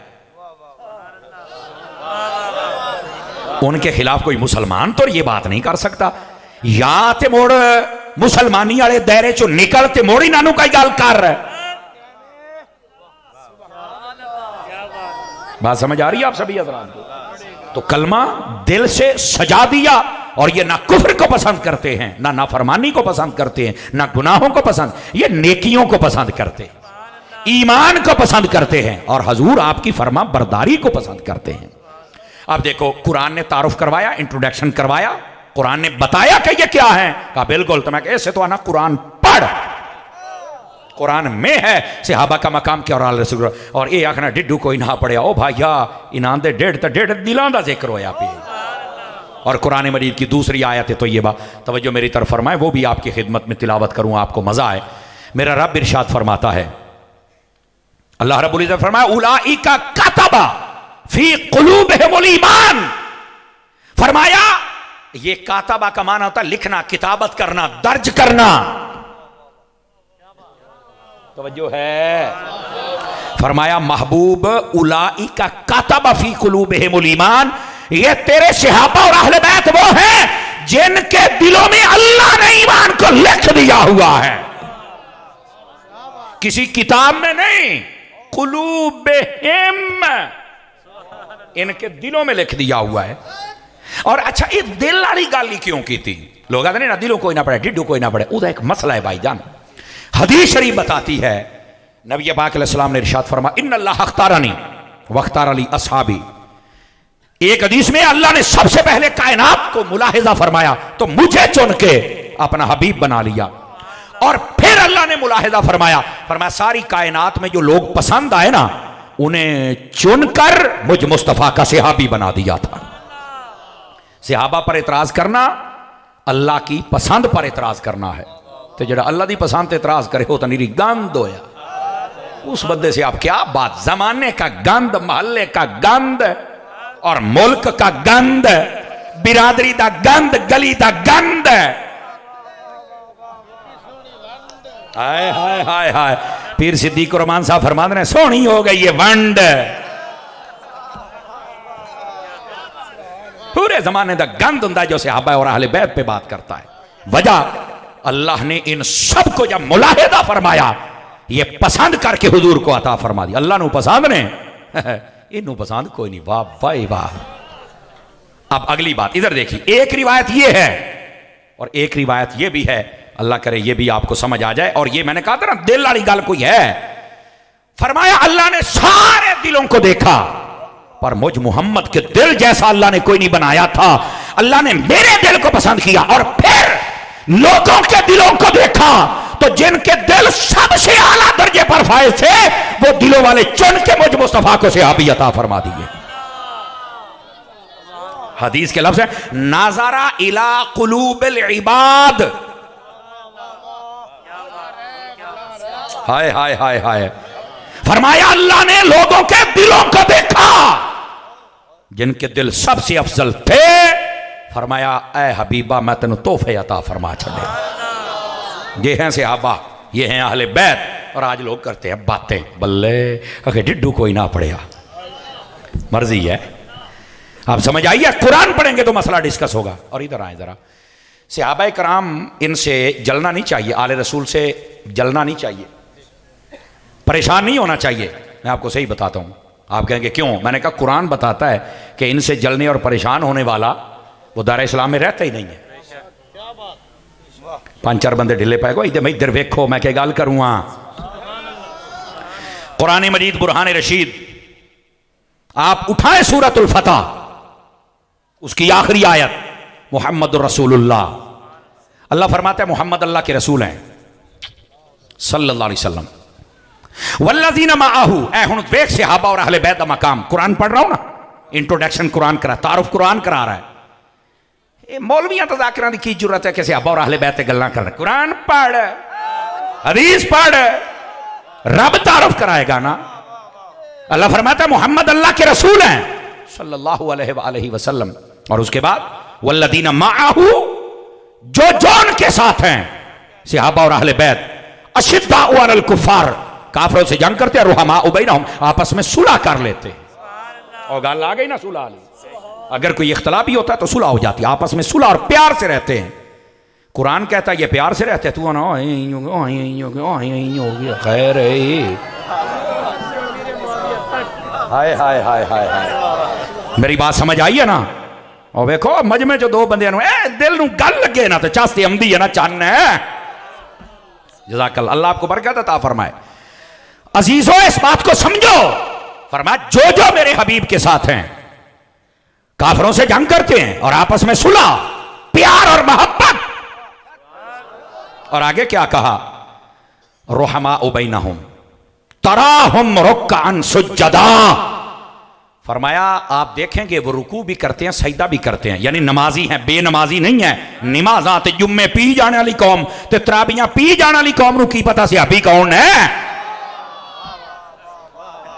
उनके खिलाफ कोई मुसलमान तो ये बात नहीं कर सकता। या ते मोड़ मुसलमानी वाले दायरे चो निकल ते मोड़ इन्हों कई गल कर। बात समझ आ रही है आप सभी हज़रात को? तो कलमा दिल से सजा दिया, और ये ना कुफ्र को पसंद करते हैं, ना नाफरमानी को पसंद करते हैं, ना गुनाहों को पसंद, ये नेकियों को पसंद करते हैं, ईमान को पसंद करते हैं, और हजूर आपकी फरमा बरदारी को पसंद करते हैं। अब देखो, कुरान ने तारुफ करवाया, इंट्रोडक्शन करवाया, कुरान ने बताया कि ये क्या है। कहा बिल्कुल, तो मैं ऐसे तो आना कुरान पढ़, कुरान में है सहाबा का मकाम क्या और ये आखना डिड्डू कोई ना पढ़िया। ओ भाइया, इनाम दे डेढ़ तो डेढ़ दिलों का जिक्र होया पे। और कुरान मजीद की दूसरी आयत है तो ये बात तवज्जो मेरी तरफ फरमाए, वो भी आपकी खिदमत में तिलावत करूँ, आपको मजा आए। मेरा रब इरशाद फरमाता है, अल्लाह रब्बुल इज्जत फरमाया, उलाइका कतबा फी कुलूबिहिमुल ईमान। फरमाया ये कातबा का माना होता लिखना, किताबत करना, दर्ज करना। तवज्जो है। फरमाया महबूब उलाइका कातबा फी कुलूबिहिमुल ईमान, ये तेरे सहाबा और अहले बैत वो हैं जिनके दिलों में अल्लाह ने ईमान को लिख दिया हुआ है। किसी किताब में नहीं, कुलूबिहिम, इनके दिलों में लिख दिया हुआ है। और अच्छा, ये दिल वाली गाली क्यों की थी? लोग कहते ना दिलों कोई ना पड़े, डिड्डू कोई ना पड़े, उधर एक मसला है भाईजान। हदीस शरीफ बताती है, नबी पाक अलैहिस्सलाम ने इरशाद फरमा, इन्नल्लाह अख्तारनी वख्तार अली अस्हाबी। एक हदीस में अल्लाह ने सबसे पहले कायनात को मुलाहिजा फरमाया तो मुझे चुन के अपना हबीब बना लिया, और फिर अल्लाह ने मुलाहिजा फरमाया, फरमाया सारी कायनात में जो लोग पसंद आए ना, उन्हें चुनकर मुझ मुस्तफा का सहाबी बना दिया था। सहाबा पर एतराज करना अल्लाह की पसंद पर एतराज करना है, तो जरा अल्लाह की पसंद एतराज करे हो तो निरी गंद होया। उस बंदे से आप क्या बात, जमाने का गंद, महल्ले का गंद, और मुल्क का गंद, बिरादरी का गंद, गली का गंद। हाय हाय हाय हाय, पीर सिद्दीक रहमान साहब फरमाते हैं, सोहनी हो गई ये वंड। पूरे जमाने का गंद हुंदा जो सहाबा और अहले बैत पे बात करता है। वजह अल्लाह ने इन सब को जब मुलाहिदा फरमाया, ये पसंद करके हुजूर को अता फरमा दी। अल्लाह ने पसंद ने इन्हों पसंद कोई नहीं। वाह भाई वाह। अब अगली बात इधर देखिए, एक रिवायत ये है और एक रिवायत ये भी है, अल्लाह करे ये भी आपको समझ आ जाए। और ये मैंने कहा था ना, दिल वाली गल कोई है। फरमाया अल्लाह ने सारे दिलों को देखा, पर मुझ मोहम्मद के दिल जैसा अल्लाह ने कोई नहीं बनाया था। अल्लाह ने मेरे दिल को पसंद किया, और फिर लोगों के दिलों को देखा, तो जिनके दिल सबसे आला दर्जे पर फायज थे, वो दिलों वाले चुन के मुझ मुस्तफा को सहाबी अता फरमा दिए। हदीस के लफ्ज़ है, नाज़रा इला कुलूबिल इबाद। हाय हाय हाय हाय। फरमाया अल्लाह ने लोगों के दिलों को देखा, जिनके दिल सबसे अफजल थे। फरमाया ऐ हबीबा, मैं तेन तोहफे अता फरमा छड़े। ये हैं सहाबा, ये हैं अहले बैत। और आज लोग करते हैं बातें, बल्ले अगर डिड्डू कोई ना पड़ेगा, मर्जी है। आप समझ आइए, कुरान पढ़ेंगे तो मसला डिस्कस होगा। और इधर आए जरा, सहाबा कराम, इनसे जलना नहीं चाहिए, आले रसूल से जलना नहीं चाहिए, परेशान नहीं होना चाहिए। मैं आपको सही बताता हूं। आप कहेंगे क्यों? मैंने कहा कुरान बताता है कि इनसे जलने और परेशान होने वाला वो दार इस्लाम में रहता ही नहीं है। 5-4 बंदे ढिले पाए को इधर मैं इधर वेखो, मैं क्या गल करूँगा। कुरान मजीद बुरहान रशीद, आप उठाए सूरतुल फतह, उसकी आखिरी आयत मुहम्मद रसूलुल्लाह। अल्लाह फरमाता है मोहम्मद अल्लाह के रसूल हैं सल्लल्लाहु अलैहि वसल्लम। वल्लज़ीना माअहू, ऐ हुन देख सहाबा और अहले बैत दा मकाम। कुरान पढ़ रहा हूं ना, इंट्रोडक्शन कुरान करा, तारुफ कुरान करा रहा है। ये मौलवियां तो जाकिरां दी की जरूरत है कि सहाबा और अहले बैत ते गल्लां करन? कुरान पढ़, हदीस पढ़। रब तारुफ कराएगा ना। अल्लाह फरमाता है मोहम्मद अल्लाह के रसूल हैं सल्लल्लाहु अलैहि वसल्लम। और उसके बाद वल्लदीना माअहू, जो उनके साथ हैं, सहाबा और अहले बैत, अशिद्दाउ अलल कुफ्फार, काफिरों से जंग करते हैं, रुहमाउ बैनहुम, आपस में सुलह कर लेते। और गाल आ गई ना सुलह वाली। अगर कोई इख्तलाफ भी होता है तो सुलह हो जाती है, आपस में सुलह और प्यार से रहते हैं। कुरान कहता है ये प्यार से रहते हैं। तू ना खैर हाय हाय हाय हाय हाय, मेरी बात समझ आई है ना। और देखो मजमे जो दो बंदे दिल नू गल लगे ना तो चास्ती अमदी है ना चन्न है। जज़ाकल, अल्लाह आपको बरकत अता फरमाए। अजीजों इस बात को समझो, फरमाया जो मेरे हबीब के साथ हैं, काफिरों से जंग करते हैं और आपस में सुलह, प्यार और मोहब्बत। और आगे क्या कहा, रुहमाउ बैनहुम तराहुम रुक्अन सुज्जदा, फरमाया आप देखेंगे वो रुकू भी करते हैं, सजदा भी करते हैं, यानी नमाजी हैं, बेनमाजी नहीं है। नमाजा ते जुम्मे पी जाने वाली कौम ते तराबियां पी जाने वाली कौम नू की पता सियाबी कौन है।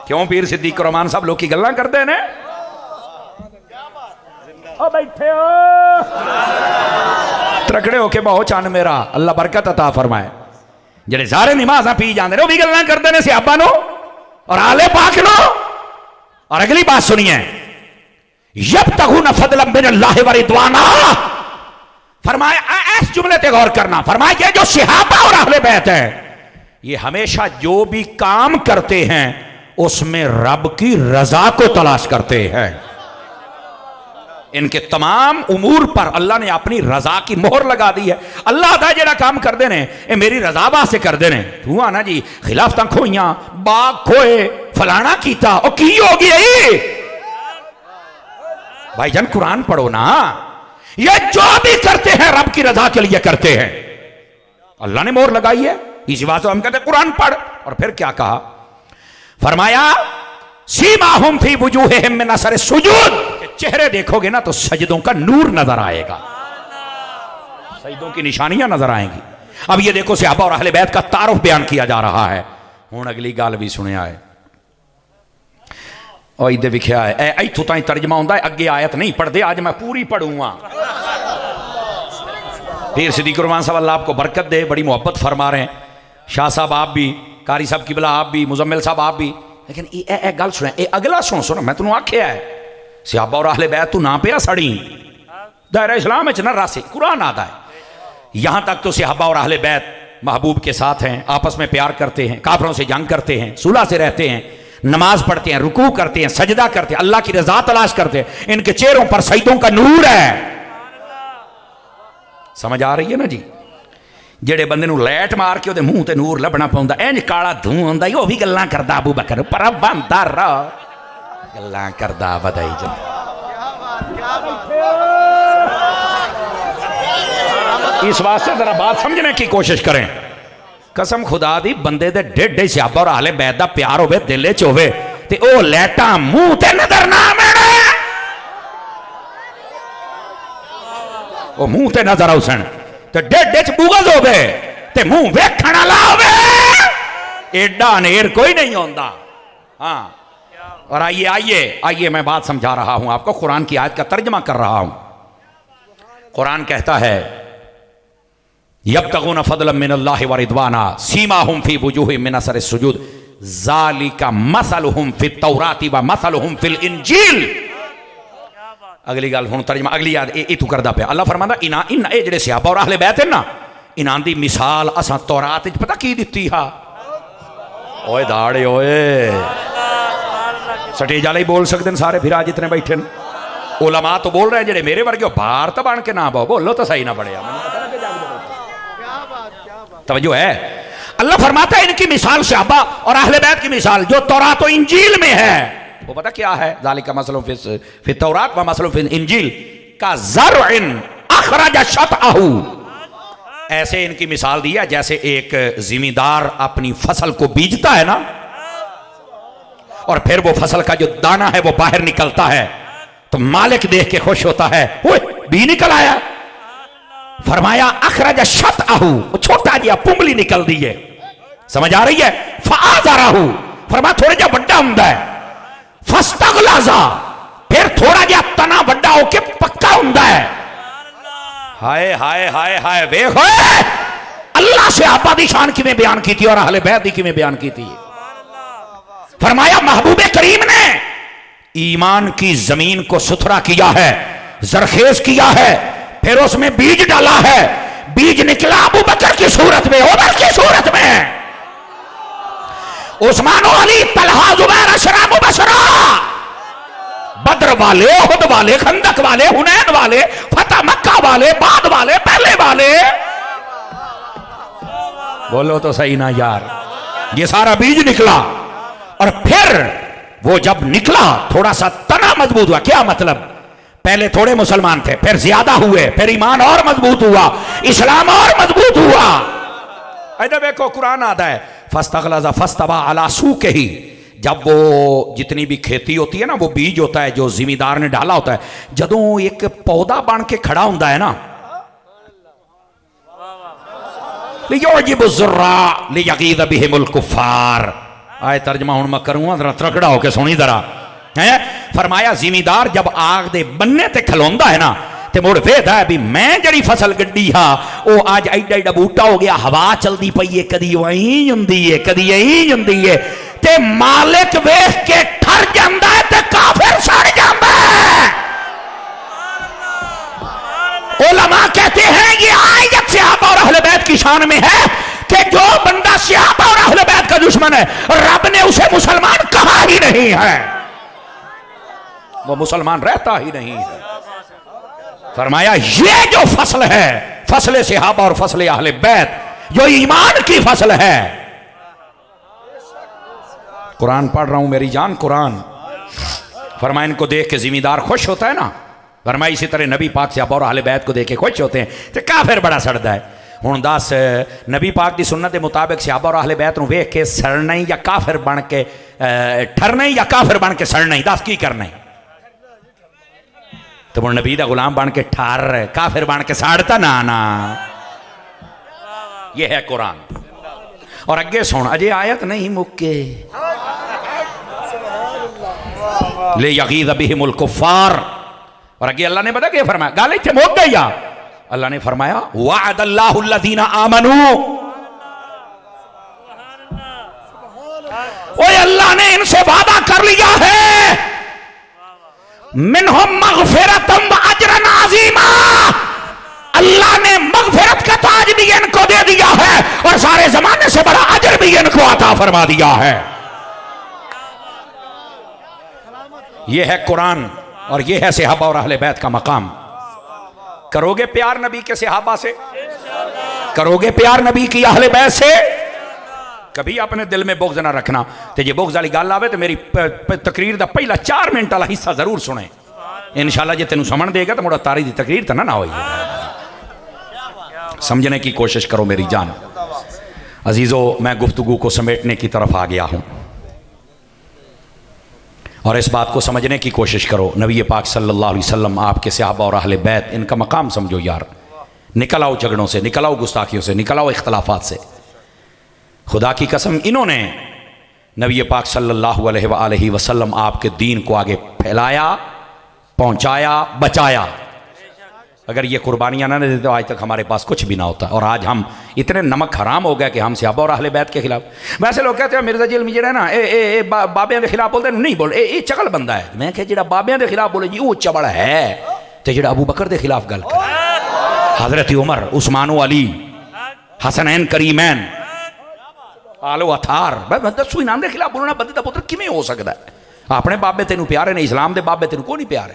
क्यों पीर सिद्दीक रहमान साहब लोग की गल्लां करते हैं। ओ बैठे हो त्रकड़े होके बहुत चन मेरा, अल्लाह बरकत अता फरमाए। जेड़े सारे नमाज़ां पी जाते हैं वो भी गल्लां करते हैं सहाबा नो और आले पाक नो। और अगली बात सुनिए, यब्तगून फज़लन मिनल्लाहि व रिदवाना, फरमाया इस जुमले पे गौर करना, फरमाया ये जो सहाबा और अहले बैत है ये हमेशा जो भी काम करते हैं उसमें रब की रजा को तलाश करते हैं। इनके तमाम उमूर पर अल्लाह ने अपनी रजा की मोहर लगा दी है। अल्लाह दा जेड़ा काम कर देने ये मेरी रजा वास्ते कर देने। तू आना जी खिलाफत खोइया, बाग खोए, फलाना कीता, ओ की हो गई भाईजान, कुरान पढ़ो ना। ये जो भी करते हैं रब की रजा के लिए करते हैं, अल्लाह ने मोहर लगाई है। इसी बात हम कहते कुरान पढ़। और फिर क्या कहा, फरमाया सीमाहुम फी वुजूहिहिम मिन असर सुजूद, चेहरे देखोगे ना तो सजदों का नूर नजर आएगा, सजदों की निशानियां नजर आएंगी। अब ये देखो सहाबा और अहले बैत का तारुफ बयान किया जा रहा है। हुण अगली गल भी सुनिया है, और इधर लिखा है इथों ताईं तर्जमा होंदा है, अगे आयत नहीं पढ़ते, आज मैं पूरी पढ़ूंगा। पीर सिद्दीक रहमान साहब अल्लाह आपको बरकत दे, बड़ी मोहब्बत फरमा रहे हैं। शाह साहब आप भी, कारी साहब किबला आप भी, मुजम्मिल साहब आप भी। लेकिन ये गल सुन, ये अगला सुन, मैं तेनों आख्या है सहाबा और अहले बैत तू ना पिया सड़ी, दायरा इस्लाम में ना रासी, कुरान आता है। यहां तक तो सहाबा और अहले बैत महबूब के साथ हैं, आपस में प्यार करते हैं, काफिरों से जंग करते हैं, सुलह से रहते हैं, नमाज पढ़ते हैं, रुकू करते हैं, सजदा करते हैं, अल्लाह की रजा तलाश करते हैं। इनके चेहरों पर सजदों का नूर है। समझ आ रही है ना जी। जेड़े बंदे नूं लैट मार के ओदे मुंह ते नूर लभना पाउंदा, इंज काला धूं हुंदा, ओ भी गल्लां करदा अबू बकर पर बंदा रह गल्लां करदा वधाई जा। इस वास्ते जरा बात समझने की कोशिश करें। कसम खुदा दी बंदे दे डेढ़ सहाबा और अहले बैत दा प्यार होवे, दिल च होवे ते ओ लैटा मुंह ते नजर ना आवे, ओ मुंह ते नजर आउसन ते डेढ़ च बुगज होवे ते मुंह वेखण वाला होवे, एडा नेर कोई नहीं होंदा। हाँ, और आइए आइए आइए मैं बात समझा रहा हूं आपको, कुरान की आयत का तर्जमा कर रहा हूं। कुरान कहता है यब्तगून फज़लन मिनल्लाहि व रिदवाना सीमाहुम फी वुजूहिहिम मिन असर सुजूद ज़ालिका मसलुहुम फित तौराति व मसलुहुम फिल इंजील। अगली गल हुण तर्जमा, अगली याद ए तू करदा पिया। अल्लाह फरमांदा इना इन ए जेड़े सहाबा और अहले बैत है ना, इनां दी मिसाल असां तौरात विच पता की दित्ती हा। ओए दाड़े ओए स्टेज वाले ही बोल सकते हैं सारे, फिर आज जितने बैठे हैं उलमा तो बोल रहे हैं, जेड़े मेरे वर्गे भारत बन के ना बोलो तो सही ना पड़ेगा। तवज्जो है। अल्लाह फरमाता है इनकी मिसाल सहाबा और अहले बैत की मिसाल जो तौरात और इंजील में है, वो पता क्या है, ज़ालिका मसलुहुम फित तौरात व मसलुहुम फिल इंजील का ज़रअन अखरज शतअहू। ऐसे इनकी मिसाल दी है जैसे एक जिमींदार अपनी फसल को बीजता है ना, और फिर वो फसल का जो दाना है वो बाहर निकलता है तो मालिक देख के खुश होता है, ओए बी निकल आया। फरमाया अखरज शतअहू, छोटा जिया पुंगली निकल दी है, समझ आ रही है? फ़ाज़रहू फरमा थोड़ा जा वड्डा हुंदा है, फस्तगलाज़ा फिर थोड़ा जा तना वड्डा होके पक्का हुंदा है। हाय हाय हाय हाय वेख अल्लाह सहाबा दी शान किवें बयान की थी और अहले बैत दी किवें बयान की थी। फरमाया महबूबे करीम ने ईमान की जमीन को सुथरा किया है, जरखेज किया है, फिर उसमें बीज डाला है। बीज निकला अबू बकर की सूरत में, उमर की सूरत में, उस्मान अली तलहा जुबैर अशरा मुबशरा, बद्र वाले, उहद वाले, खंदक वाले, हुनैन वाले, फतह मक्का वाले, बाद वाले, पहले वाले। बोलो तो सही ना यार, ये सारा बीज निकला और फिर वो जब निकला थोड़ा सा तना मजबूत हुआ। क्या मतलब? पहले थोड़े मुसलमान थे, फिर ज्यादा हुए, फिर ईमान और मजबूत हुआ, इस्लाम और मजबूत हुआ। इधर देखो कुरान आता है फस्तगलज़ा फस्तवा अला सूक़िही, जब वो जितनी भी खेती होती है ना, वो बीज होता है जो जिमीदार ने डाला होता है, जदों एक पौधा बन के खड़ा होता है ना, लियग़ीज़ बिहिमुल कुफ़्फ़ार। आए तर्जमा हूं मैं करूंगा, जरा त्रकड़ा होके सुनी जरा है। फरमाया जिमीदार जब आग दे बन्ने ते खलोंदा है ना, ते मुड़ वेखदा है भी मैं जड़ी फसल गड्डी हा वो अज एडा एडा बूटा हो गया, हवा चलती पई है, कदी वहीं हुंदी है, कदी यहीं हुंदी है, ते मालिक वेख के ठर जांदा है ते काफिर सड़ जांदा है। उलमा कहते हैं ये आयत सहाबा और अहले बैत की शान में है कि जो बंदा सहाबा और अहले बैत का दुश्मन है, रब ने उसे मुसलमान कहा ही नहीं है, वो मुसलमान रहता ही नहीं है। फरमाया ये जो फसल है, फसल सहाबा और फसल अहले बैत, जो ईमान की फसल है। कुरान पढ़ रहा हूं मेरी जान, कुरान। फरमाया इनको देख के जिम्मेदार खुश होता है ना, फरमाया इसी तरह नबी पाक सहाबा और अहले बैत को देख के खुश होते हैं, तो काफिर बड़ा सड़दा है। हुण दस नबी पाक की सुन्नत के मुताबिक सहाबा और अहले बैत नूं वेख के सड़ना ही या काफिर बन के ठरना ही या काफिर बन के सड़ना ही, दस की करना है? तो मुड़ नबी दा गुलाम बन के ठर काफिर बन के साड़ता ना ना। ये है कुरान। और अगे सुन, अजे आयत नहीं मुक्के, लियग़ीज़ बिहिमुल कुफ़्फ़ार। और अगे अल्लाह ने पता क्या फरमाया, गाल इत्थे मुक गई आ। अल्लाह ने फरमाया वअदल्लाहु लज़ीना आमनू, ओए अल्लाह ने इनसे वादा कर लिया है, मिनहुम मग़फ़िरतम व अजरन अज़ीमा, अल्लाह ने मग़फ़िरत का ताज भी इनको दे दिया है और सारे जमाने से बड़ा अजर भी इनको अता फरमा दिया है। यह है कुरान और यह है सहाबा और अहले बैत का मकाम। करोगे प्यार नबी के सहाबा से, करोगे प्यार नबी की अहले बैत से, कभी अपने दिल में बुग़्ज़ ना रखना। तो जे बुग़्ज़ वाली गल आवे तो मेरी तकरीर का पहला 4 मिनट वाला हिस्सा जरूर सुने, इंशाअल्लाह जे तेन समझ देगा तो मुड़ा तारी की तकरीर तो ना होई। समझने की कोशिश करो मेरी जान। अजीज़ों, मैं गुफ्तगू को समेटने की तरफ आ गया हूँ और इस बात को समझने की कोशिश करो। नबी पाक सल्लल्लाहु अलैहि वसल्लम, आपके सहाबा और अहले बैत, इनका मकाम समझो यार। निकल आओ झगड़ों से, निकल आओ गुस्ताखियों से, निकल आओ इख्तलाफात से। खुदा की कसम इन्होंने नबी पाक सल्लल्लाहु अलैहि वसल्लम आपके दीन को आगे फैलाया, पहुंचाया, बचाया। अगर ये कुर्बानियां ना देते तो आज तक हमारे पास कुछ भी ना होता। और आज हम इतने नमक हराम हो गए कि हम सहाबा और अहले बैत के खिलाफ। वैसे लोग कहते हैं मिर्जा जिलमी जेड़ा ना बाबियां के खिलाफ बोलते नहीं बोल, ये चकल बंदा है। मैं कह जेड़ा बाबियां के खिलाफ बोले जी वो चबड़ है, तो जेड़ा अबू बकर के खिलाफ गल करे, हजरत उमर, उस्मान अली, हसनैन करीमैन, आलो अथार, दसो इनाम के खिलाफ बोलना बंदे का पुत्र किमें हो सकता है? अपने बाबे तेनू प्यारे ने, इस्लाम के बाबे तेनू को नहीं प्यारे।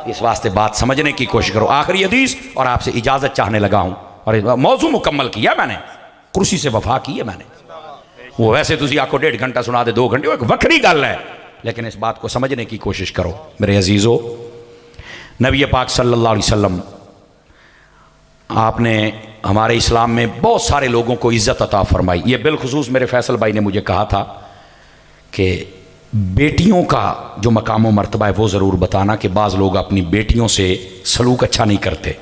इस वास्ते बात समझने की कोशिश करो। आखिरी हदीस और आपसे इजाजत चाहने लगा हूं और मौजू मुकम्मल किया मैंने, कुर्सी से वफा की है मैंने। वो वैसे तुझे आपको 1.5 घंटा सुना दे, 2 घंटे, एक वक्री गल है, लेकिन इस बात को समझने की कोशिश करो मेरे अजीजों। नबी पाक सल्लल्लाहु अलैहि वसल्लम, आपने हमारे इस्लाम में बहुत सारे लोगों को इज्जत अता फरमाई। ये बिलखुसूस मेरे फैसल भाई ने मुझे कहा था कि बेटियों का जो मकाम व मर्तबा है वो ज़रूर बताना, कि बाज़ लोग अपनी बेटियों से सलूक अच्छा नहीं करते।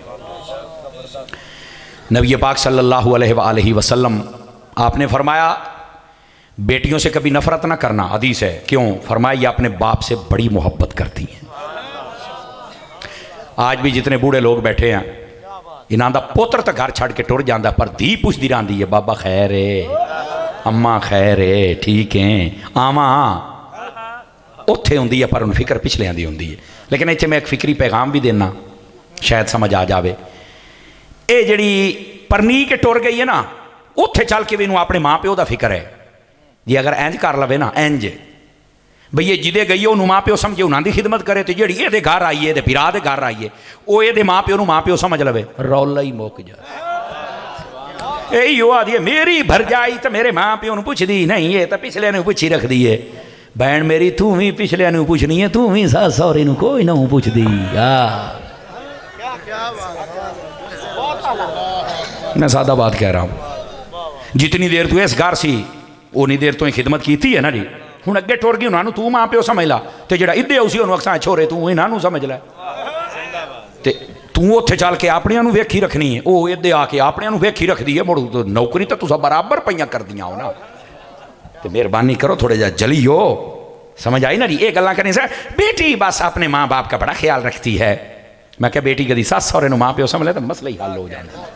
नबी पाक सल्लल्लाहु अलैहि वसल्लम आपने फरमाया बेटियों से कभी नफरत ना करना, हदीस है। क्यों? फरमाया ये अपने बाप से बड़ी मोहब्बत करती हैं। आज भी जितने बूढ़े लोग बैठे हैं, इन्हों का पुत्र तो घर छड़ के टुर जाता, पर धी पुछती रहती है, बाबा खैर है, अम्मा खैर है, ठीक है, आवा उत्थे होंगी है, पर उन फिक्र पिछलियां दी होंगी है। लेकिन इत्थे मैं एक फिक्री पैगाम भी देना, शायद समझ आ जाए। ये जड़ी परनी के टुर गई है ना, उत्थे चल के भी इन्हूं अपने माँ प्यो का फिक्र है। जी अगर इंज कर लवे ना, इंज बई ये जिदे गई है उन्होंने माँ प्यो समझे, उन्होंने खिदमत करे, तो जी ये घर आई है, फिरा के घर आई है, वो ये माँ प्यो माँ प्यो समझ लवे, रौला ही मुक जाए। यही वो आदि है मेरी भरजाई तो मेरे माँ प्यो पुछदी नहीं है, तो पिछले ने पुछी रखदी है। भैन मेरी तू भी पिछले ने पुछनी है, तू भी सास सौरे कोई ना पुछदी। मैं सादा बात कह रहा हूँ। जितनी देर तू इस घर सी उन्नी देर तो खिदमत की है ना जी। हुण अगे टुर गई, उन्होंने तू माँ प्यो समझ ला, तो जो इधे उसी अक्सा छोरे तू इन्हों समझ लै, तो तू उत्थे चल के अपनिया वेखी रखनी है, वो इधे आके अपनिया वेखी रखती है। मुड़ नौकरी तो तुसा बराबर पईयां करदियां हो ना, तो मेहरबानी करो थोड़े जा जलियो। समझ आई ना जी। ये गल्लां करनी सर, बेटी बस अपने माँ बाप का बड़ा ख्याल रखती है। मैं क्या बेटी कदी सस सौरे माँ प्यो समझ ले तो मसला ही हल हो जाता।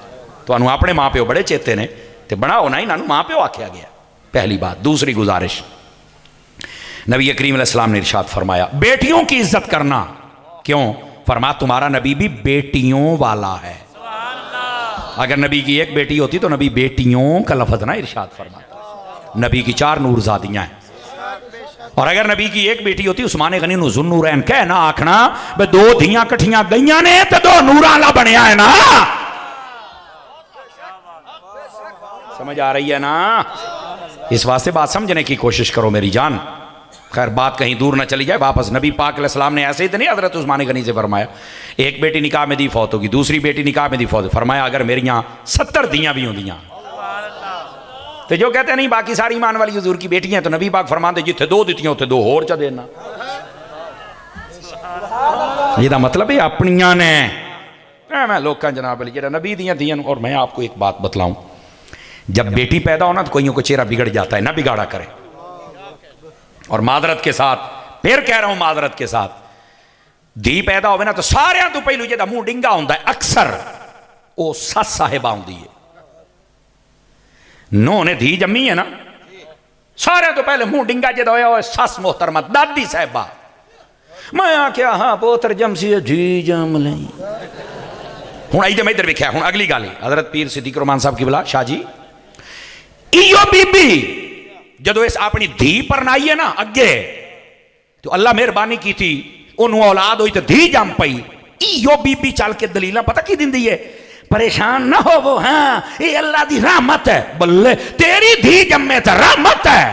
तो अपने माँ प्यो बड़े चेते ने, तो बनाओ ना, इन्होंने माँ प्यो आख्या गया, पहली बात। दूसरी गुजारिश, नबी करीम अलैहिस्सलाम ने इरशाद फरमाया बेटियों की इज्जत करना। क्यों? फरमाया तुम्हारा नबी भी बेटियों वाला है। अगर नबी की एक बेटी होती तो नबी बेटियों का लफ्ज ना इरशाद फरमाता। नबी की 4 नूरजादियां हैं, और अगर नबी की एक बेटी होती उस्मान गनी नूं ज़ुन्नूरैन कह ना आखना बे 2 धियां कठियां गईयां ने तो 2 नूरां ला बनया है ना। समझ आ रही है ना? इस वास्ते बात समझने की कोशिश करो मेरी जान। खैर बात कहीं दूर ना चली जाए, वापस नबी पाक अलैहिस्सलाम ने ऐसे ही तो नहीं हज़रत उस्मान गनी से फरमाया एक बेटी निकाह में दी फौत होगी, दूसरी बेटी निकाह में दी फौत। फरमाया अगर मेरी यहाँ 70 दियाँ भी होंदियाँ, तो जो कहते नहीं बाकी सारी ईमान वाली हुजूर की बेटियां, तो नबी पाक फरमाते जिथे 2 दित्तियां उत्थे 2 होर च देना। ये मतलब है अपनियां ने मैं लोकां जनाब अली जेड़ा नबी दियां दियां। और मैं आपको एक बात बतलाऊं, जब बेटी पैदा हो ना तो कोईयों को चेहरा बिगड़ जाता है, ना बिगाड़ा करे। और मादरत के साथ फिर कह रहा हूं, मादरत के साथ धी पैदा हो ना तो सारे तो पहलू जेदा मुंह डिंगा होंदा है अक्सर वो सस साहिबा होंदी है। नो ने धी जम्मी है ना, सारे तो पहले मुंह डिंगा जेदा होया हो सस मोहतरमा दादी साहिबा। मैं आख्या हाँ पोतर जमसी धी जम लई। हूँ आई मैं इधर वेख्या, हूँ अगली गल हजरत पीर सिद्दीक रहमान साहब की बला शाह जी, इयो बीबी जदों इस अपनी धी परनाई है ना अगे, तो अल्लाह मेहरबानी की थी उन्होंने औलाद हुई तो धी जम पई। इयो बीबी चल के दलील पता की दिंदी है, परेशान ना हो वो, हाँ ये अल्लाह दी रहमत है। बल्ले तेरी धी जम्मे तो रहमत है।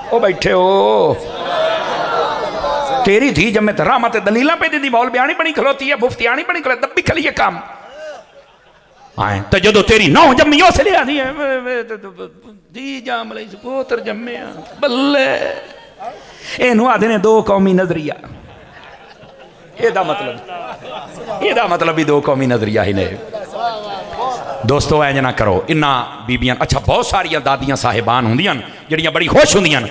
ओ बैठे हो, तेरी धी जम्मे तो रहमत है। दलील पे दी मौल बयानी बनी खलोती है, मुफ्ती आनी बनी खलो, तब भी खली है काम आए। तो जो तेरी 9 जम्मियों से ले आनी है धी जम लई पुत्र जम्मे बल्ले इनू आदे ने 2 कौमी नजरिया। एदा मतलब भी 2 कौमी नजरिया ही ने। दोस्तों इंज ना करो, इन्ना बीबियां अच्छा बहुत सारिया दादियां साहिबान होंदियां जड़ियां बड़ी खुश होंदियां,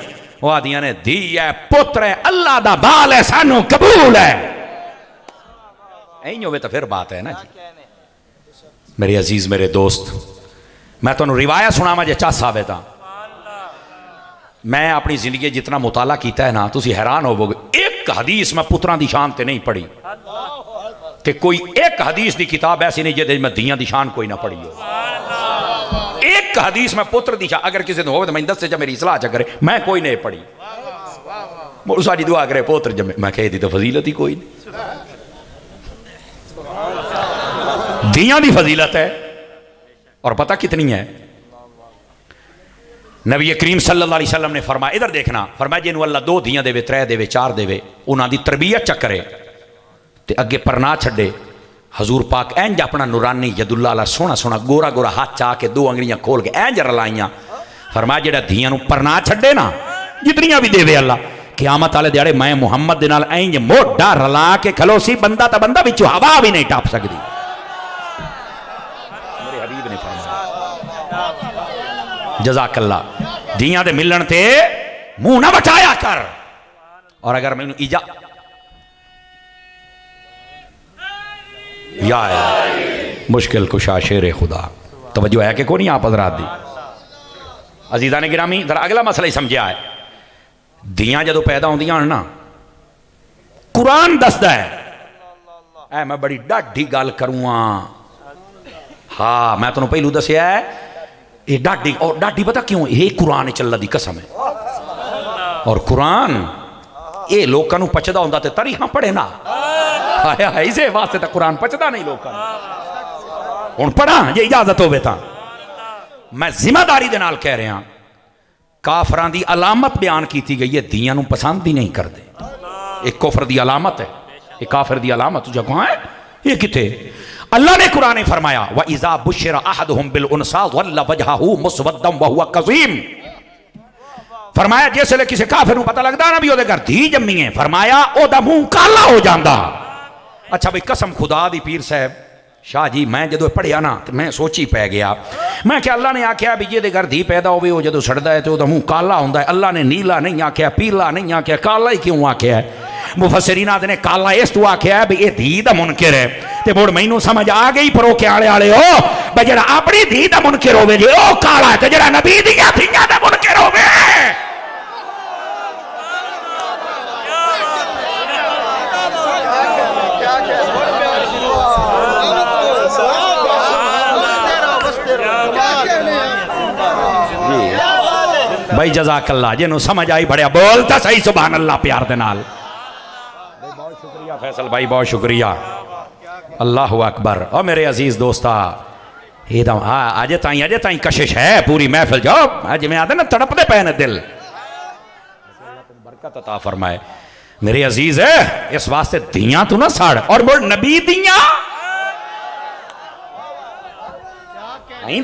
वो आदियां ने धी है पुत्र है अल्लाह दा बाल है सानू कबूल है। ऐ होवे तो फिर बात है ना जी। मेरे अजीज मेरे दोस्त, मैं तुहानू रिवायत सुनावा जे चस आवे तां। मैं अपनी जिंदगी जितना मुताला किया है ना, तुसी हैरान होवोगे। एक हदीस मैं पुत्रां दी शान ते नहीं पढ़ी, कि कोई एक हदीस दी किताब ऐसी नहीं जिहदे मैं धीयां दी शान कोई ना पढ़ी हो। एक हदीस मैं पुत्र दी शान अगर किसी ने हो तो मैं दस मेरी सलाह च करे, मैं कोई नहीं पढ़ी। मुड़ साडी दुआ करे पुत्र जमे, मैं कह दी तो फजीलत ही कोई नहीं। दियां दी फजीलत है और पता कितनी है। नबी करीम सल्लल्लाहु अलैहि वसल्लम ने फरमाया, इधर देखना, फरमाया जिन्हों अल्लाह 2 दियां देवे, 3 देवे, 4 देवे, उन्होंने तरबियत चक्करे ते अगे परना छड़े। हजूर पाक इंज अपना नूरानी यदुल्ला अला सोहना सोहना गोरा गोरा हाथ चा के 2 अंगलियां खोल के इंज रलाइयां। फरमाया जेड़ा दियां परना छड़े ना, जितनियां भी देवे अल्लाह, क़यामत वाले दिहाड़े मैं मुहम्मद दे नाल इंज मोढा रला के खलोसी, बंदा तो बंदा विचों हवा भी नहीं टप सकती। जज़ाकल्ला। दियां दे मिलन ते मुंह ना बटाया कर। और अगर मैनू इजा या मुश्किल कुशा शेर खुदा तवज्जो है कि कोई नहीं आप हज़रात दी अजीज़ा ने गिरामी जरा अगला मसला ही समझा है। दियां जदों पैदा होंदियां ना कुरान दसदा है ऐ मैं बड़ी डाढ़ी गल करूँगा। हाँ मैं तुहानू पहलू दसिया है ये डाढ़ी और डाढ़ी पता क्यों ये कुरान चल्ला दी कसम है। और कुरान ये लोगों पचदा होंदा ते तारीखां पढ़े ना आया इसे वास्ते तो कुरान पचदा नहीं लोगों हुण पढ़ा जे इजाजत होवे तां। मैं जिम्मेदारी दे नाल कह रहा काफरां दी अलामत बयान की गई है दियां नूं पसंद ही नहीं करते। एक कुफर दी अलामत है एक काफिर दी अलामत जगह है ये किथे अल्लाह ने कुरान में फरमाया व इज़ा बुशिरा अहदुहुम बिल उनसा वल्ला वजहहु मुस्वद्दम व हुवा कज़ीम। फरमाया जिसले किसी काफिर नूं पता लगदा ना भी ओदे घर धी जम्मी है फरमाया ओदा मुंह काला हो जांदा। अच्छा भाई कसम खुदा दी पीर साहब शाह जी मैं जो पढ़िया ना तो मैं सोची पै गया मैं क्या अल्लाह ने आख्या भी जे घर धी पैदा होवे वो जो सड़दा है तो वह मुँह काला होंदा है। अल्लाह ने नीला नहीं आख्या पीला नहीं आख्या काला ही क्यों आख्या है। मुफस्सिरीन ने काला इस तू आख्या है भी ये धी दा मुनकिर है तो मुड़ मैनू समझ आ गई परोके आले हो भाई जरा अपनी धी दा मुनकिर होवे जे ओ काला है तो जरा नबी दियां धीयां दा मुनकिर होवे भाई जज़ाकल्ला जिन्हों समझ आई बड़िया बोलता सही सुभान अल्लाह प्यार दे नाल। बहुत शुक्रिया फैसल भाई बहुत शुक्रिया अल्लाह अकबर। और मेरे अजीज दोस्ता एकदम हाँ अजे ताई कशिश है पूरी महफिल जो अज में आते ना तड़पते पे ने दिल बरकत अता फरमाए। मेरे अजीज है इस वास्ते दियां तू ना साड़ और बोल नबी दियां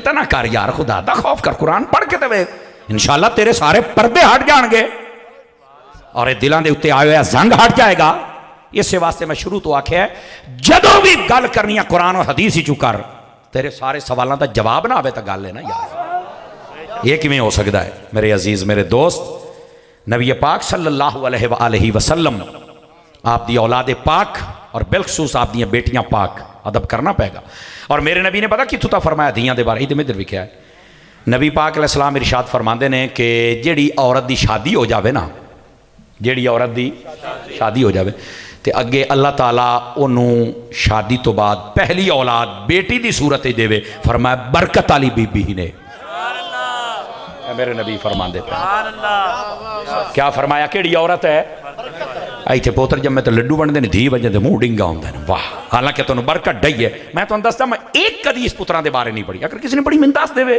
तो ना कर यार खुदा दा खौफ कर कुरान पढ़ के ते इंशाअल्लाह तेरे सारे पर्दे हट जाएंगे और दिलों के उत्ते आया जंग हट जाएगा। इस वास्ते मैं शुरू तो आख्या जदों भी गल करनी है कुरान और हदीस ही चू कर तेरे सारे सवालों का जवाब ना आवे तो गल है ना यार ये किवें हो सकता है। मेरे अजीज मेरे दोस्त नबी पाक सल्लल्लाहु अलैहि वसल्लम आप दी औलाद पाक और बिलखसूस आप दी बेटियां पाक अदब करना पेगा। और मेरे नबी ने पता कितों तक फरमाया दियां दे बारे इधर लिखा है नबी पाक अलैहिस्सलाम इरशाद फरमाते हैं कि जिहड़ी औरत की शादी हो जाए ना जिहड़ी औरत की शादी हो जाए तो अगे अल्लाह ताला उन्होंने शादी तो बाद पहली औलाद बेटी की सूरत ही देवे फरमाया बरकत वाली बीबी ही ने मेरे नबी फरमाते क्या फरमाया किहड़ी औरत है इतने पोतर जम्मे तो लड्डू बनते हैं धी बजे तो मुँह डिंगा होंगे वाह हालांकि तुहानूं बरकत डई है। मैं तुहानूं दसदा मैं एक कदी इस पुत्रा के बारे नहीं पढ़ी अगर किसी ने पढ़ी मैनूं दस देवे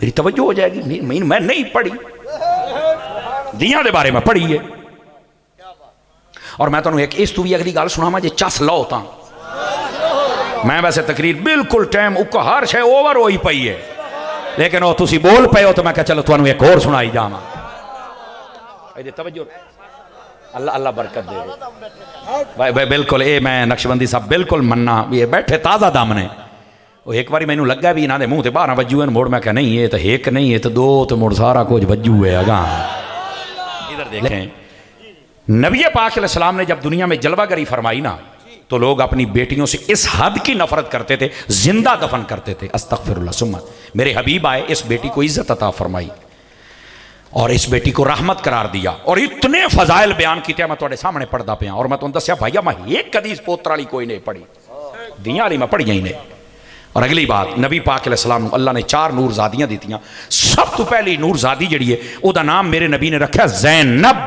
मेरी तवज्जो हो जाएगी। मैं नहीं पढ़ी दियां दे बारे में पढ़ी है। और मैं तुहानूं एक इस तू भी अगली गल सुनावां जे चस लो तां मैं वैसे तकरीर बिल्कुल टाइम उक हर शे ओवर होई पई है लेकिन वो तुसी बोल पे हो तो मैं कहा चलो तुहानूं एक होर सुनाई जावां। इहदे तवज्जो अल्लाह अल्लाह बरकत दे भाई भाई बिल्कुल ये मैं नक्शबंदी साहब बिल्कुल मन्ना ये बैठे ताज़ा दम ने वो एक बार मैनू लगा भी इन्होंने मुँह से 12 वजू है मुड़ मैं क्या नहीं ये तो एक नहीं है तो दो तो मुड़ सारा कुछ वजू है अगा। इधर देखें नबी पाक अलैहिस्सलाम ने जब दुनिया में जलवागरी फरमाई ना तो लोग अपनी बेटियों से इस हद की नफरत करते थे जिंदा दफन करते थे। अस्तगफिरुल्लाह सुम्मा मेरे हबीब आए इस बेटी को इज्जत अता फरमाई और इस बेटी को रहमत करार दिया और इतने फजाइल बयान किए मैं तुहाडे सामने पढ़दा पिया। और मैं तुहानूं दस्सिया भाईया मैं एक कदी इस पोत्र वाली कोई नहीं पढ़ी दियां वाली मैं पढ़िया ही ने। और अगली बात नबी पाक अलैहिस्सलाम अल्लाह ने 4 नूरजादियां दीतियां। सब तो पहली नूरजादी जिहड़ी है उसका नाम मेरे नबी ने रखा ज़ैनब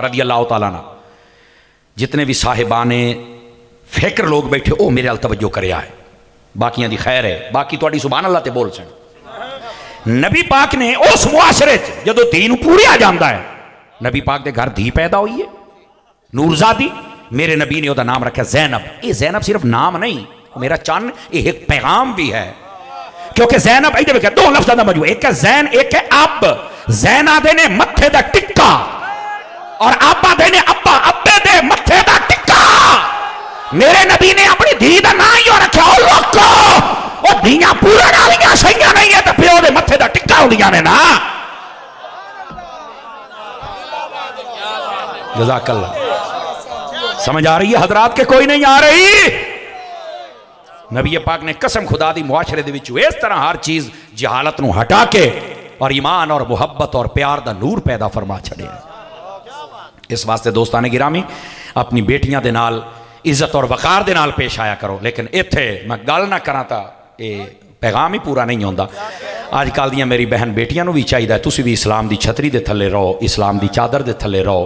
रज़ी अल्लाह तआला अन्हा। जितने भी साहिबाने फिक्र लोग बैठे वो मेरे अल तवज्जो करिया है बाकियां दी खैर है बाकी तुहाडी सुभान अल्लाह ते बोल सन। नबी पाक ने उस मुआशरे जो दीन पूरा जाता है नबी पाक के घर धी पैदा हुई है नूरजादी मेरे नबी ने उसका नाम रखा ज़ैनब। ये ज़ैनब सिर्फ नाम नहीं मेरा चन्न ये एक पैगाम भी है क्योंकि ज़ैनब इधर 2 लफ्ज़ों का मजमू एक है ज़ैन एक है अब। ज़ैन आदे ने मत्थे दा टिक्का और अब आदे ने अब्बा अब्बे दे मत्थे दा टिक्का। मेरे नबी ने अपनी धी का नाम ही रखा और धीयां पूरा नालियां सही नहीं है तो दा टिक्का होंदियां ने ना। जज़ाकल्लाह। समझ आ रही है हजरात के कोई नहीं आ रही? नबी पाक ने कसम खुदा दी मुआशरे दे विच इस तरह हर चीज जहालत नूं हटा के और ईमान और मुहब्बत और प्यार दा नूर पैदा फरमा छड़े। इस वास्ते दोस्ताने गिरामी अपनी बेटियां दे नाल इज्जत और वकार दे नाल पेश आया करो। लेकिन इत्थे मैं गल ना करा तो ये पैगाम ही पूरा नहीं होंदा। अजकल दियां मेरी बहन बेटियां नूं भी चाहिए तुसी भी इस्लाम दी छतरी दे थले रहो, इस्लाम दी चादर दे थले रहो।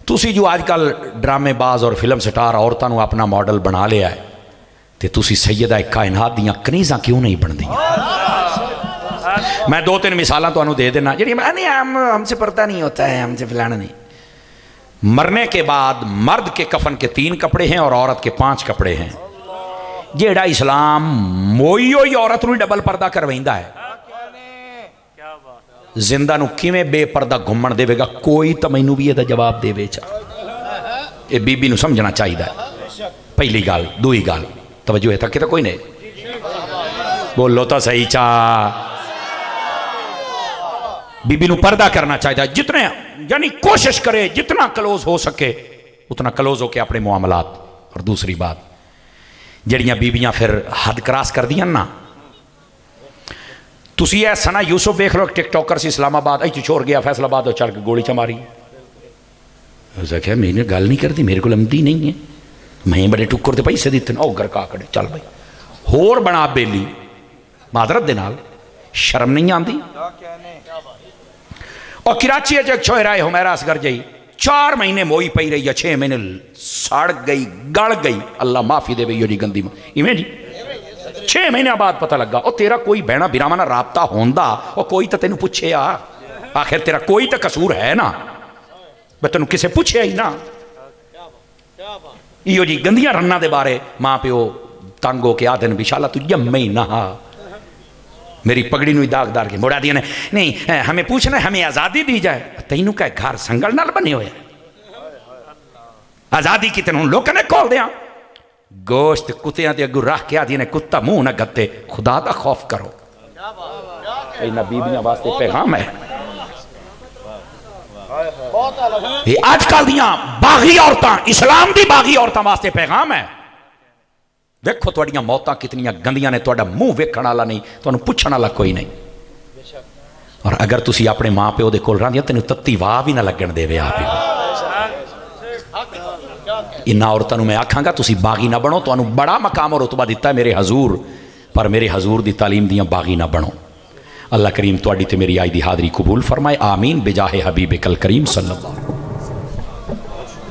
तुसी जो अजकल ड्रामेबाज और फिल्म स्टार औरतां नूं अपना मॉडल बना लिया है तो तुसी सैयदा कायनात दियां कनीज़ां क्यों नहीं बनदियां? मैं दो तीन मिसालां तुहानूं दे देना जी। हमसे पता नहीं होता है, हमसे फलाना नहीं। मरने के बाद मर्द के कफन के 3 कपड़े हैं और औरत के 5 कपड़े हैं। जेड़ा इस्लाम मोई होई औरत नूं डबल पर्दा करवाइंदा है, जिंदा नूं किवें बेपर्दा घुमण देवेगा? कोई तो मैनू भी इहदा जवाब देवे। ये बीबी नूं समझना चाहिए। पहली गल। दूई गल तवज्जो है तक तो कोई नहीं बोलो तो सही। चा बीबी नूं पर्दा करना चाहिए। जितने यानी कोशिश करे जितना क्लोज हो सके उतना क्लोज होके अपने मामलात। और दूसरी बात, जड़ियाँ बीबियाँ फिर हद क्रॉस कर दियां ना, तुसी ऐ सना यूसुफ देख लो, टिकटॉकर से इस्लामाबाद ऐ छोड़ गया फैसलाबाद और चढ़ के गोली च मारी। उसने कहा मैंने गल नहीं करती, मेरे को लमदी नहीं है, मैं बड़े टुक्कर तो पैसे दिते ओ घर काकड़े चल भाई होर बना बेली मादरत दे नाल। शर्म नहीं आती? और कराची एक छोरा है हुमैरा असगर जई 4 महीने मोई पई रही है, 6 महीने सड़ गई गल गई। अल्लाह माफी देवे यो जी गंदी इवें जी। 6 महीने बाद पता लगा और तेरा कोई बहना बिरामा ना राबता होंदा और कोई तो तेन पूछे आ, आखिर तेरा कोई तो कसूर है ना, मैं तेन किसे पूछे ही ना। इो जी गंदियां रन्ना दे बारे माँ प्यो तंग हो के आदन विशाला तू जम्मे ही ना। मेरी पगड़ी नूं दागदार के मुड़ा दिया ने नहीं हमें पूछना हमें आज़ादी दी जाए। तेनू क्या घर संगल नाल बने हुए आज़ादी की तेन लोगों ने खोल दिया। गोश्त कुत्तियां दे अगू रख के आदि ने कुत्ता मुंह ना गत्ते, खुदा दा खौफ करो। इन्हां बीबियां वास्ते पैगाम है। ये आजकल दियां बागी औरतां, इस्लाम दी बागी औरतां वास्ते पैगाम है। देखो तुहाड़ियां मौतां कितनियां गंदियां ने, तुहाडा मुंह वेखण वाला नहीं, तुहानूं पुछण वाला कोई नहीं। और अगर तुसी अपने माँ प्यो दे कोल रहिंदियां तैनूं तत्ती वाह भी ना लगण देवे आप ही। इन्हां औरतां नूं मैं आखांगा तुसी बागी ना बनो, तुहानूं बड़ा मकाम और रुतबा दिता है मेरे हजूर, पर मेरे हजूर दी तालीम दियां बागी ना बनो। अल्लाह करीम तुहाडी ते मेरी आज दी हाज़री कबूल फरमाए। आमीन बिजाहे हबीब कल करीम सल्लल्लाहु।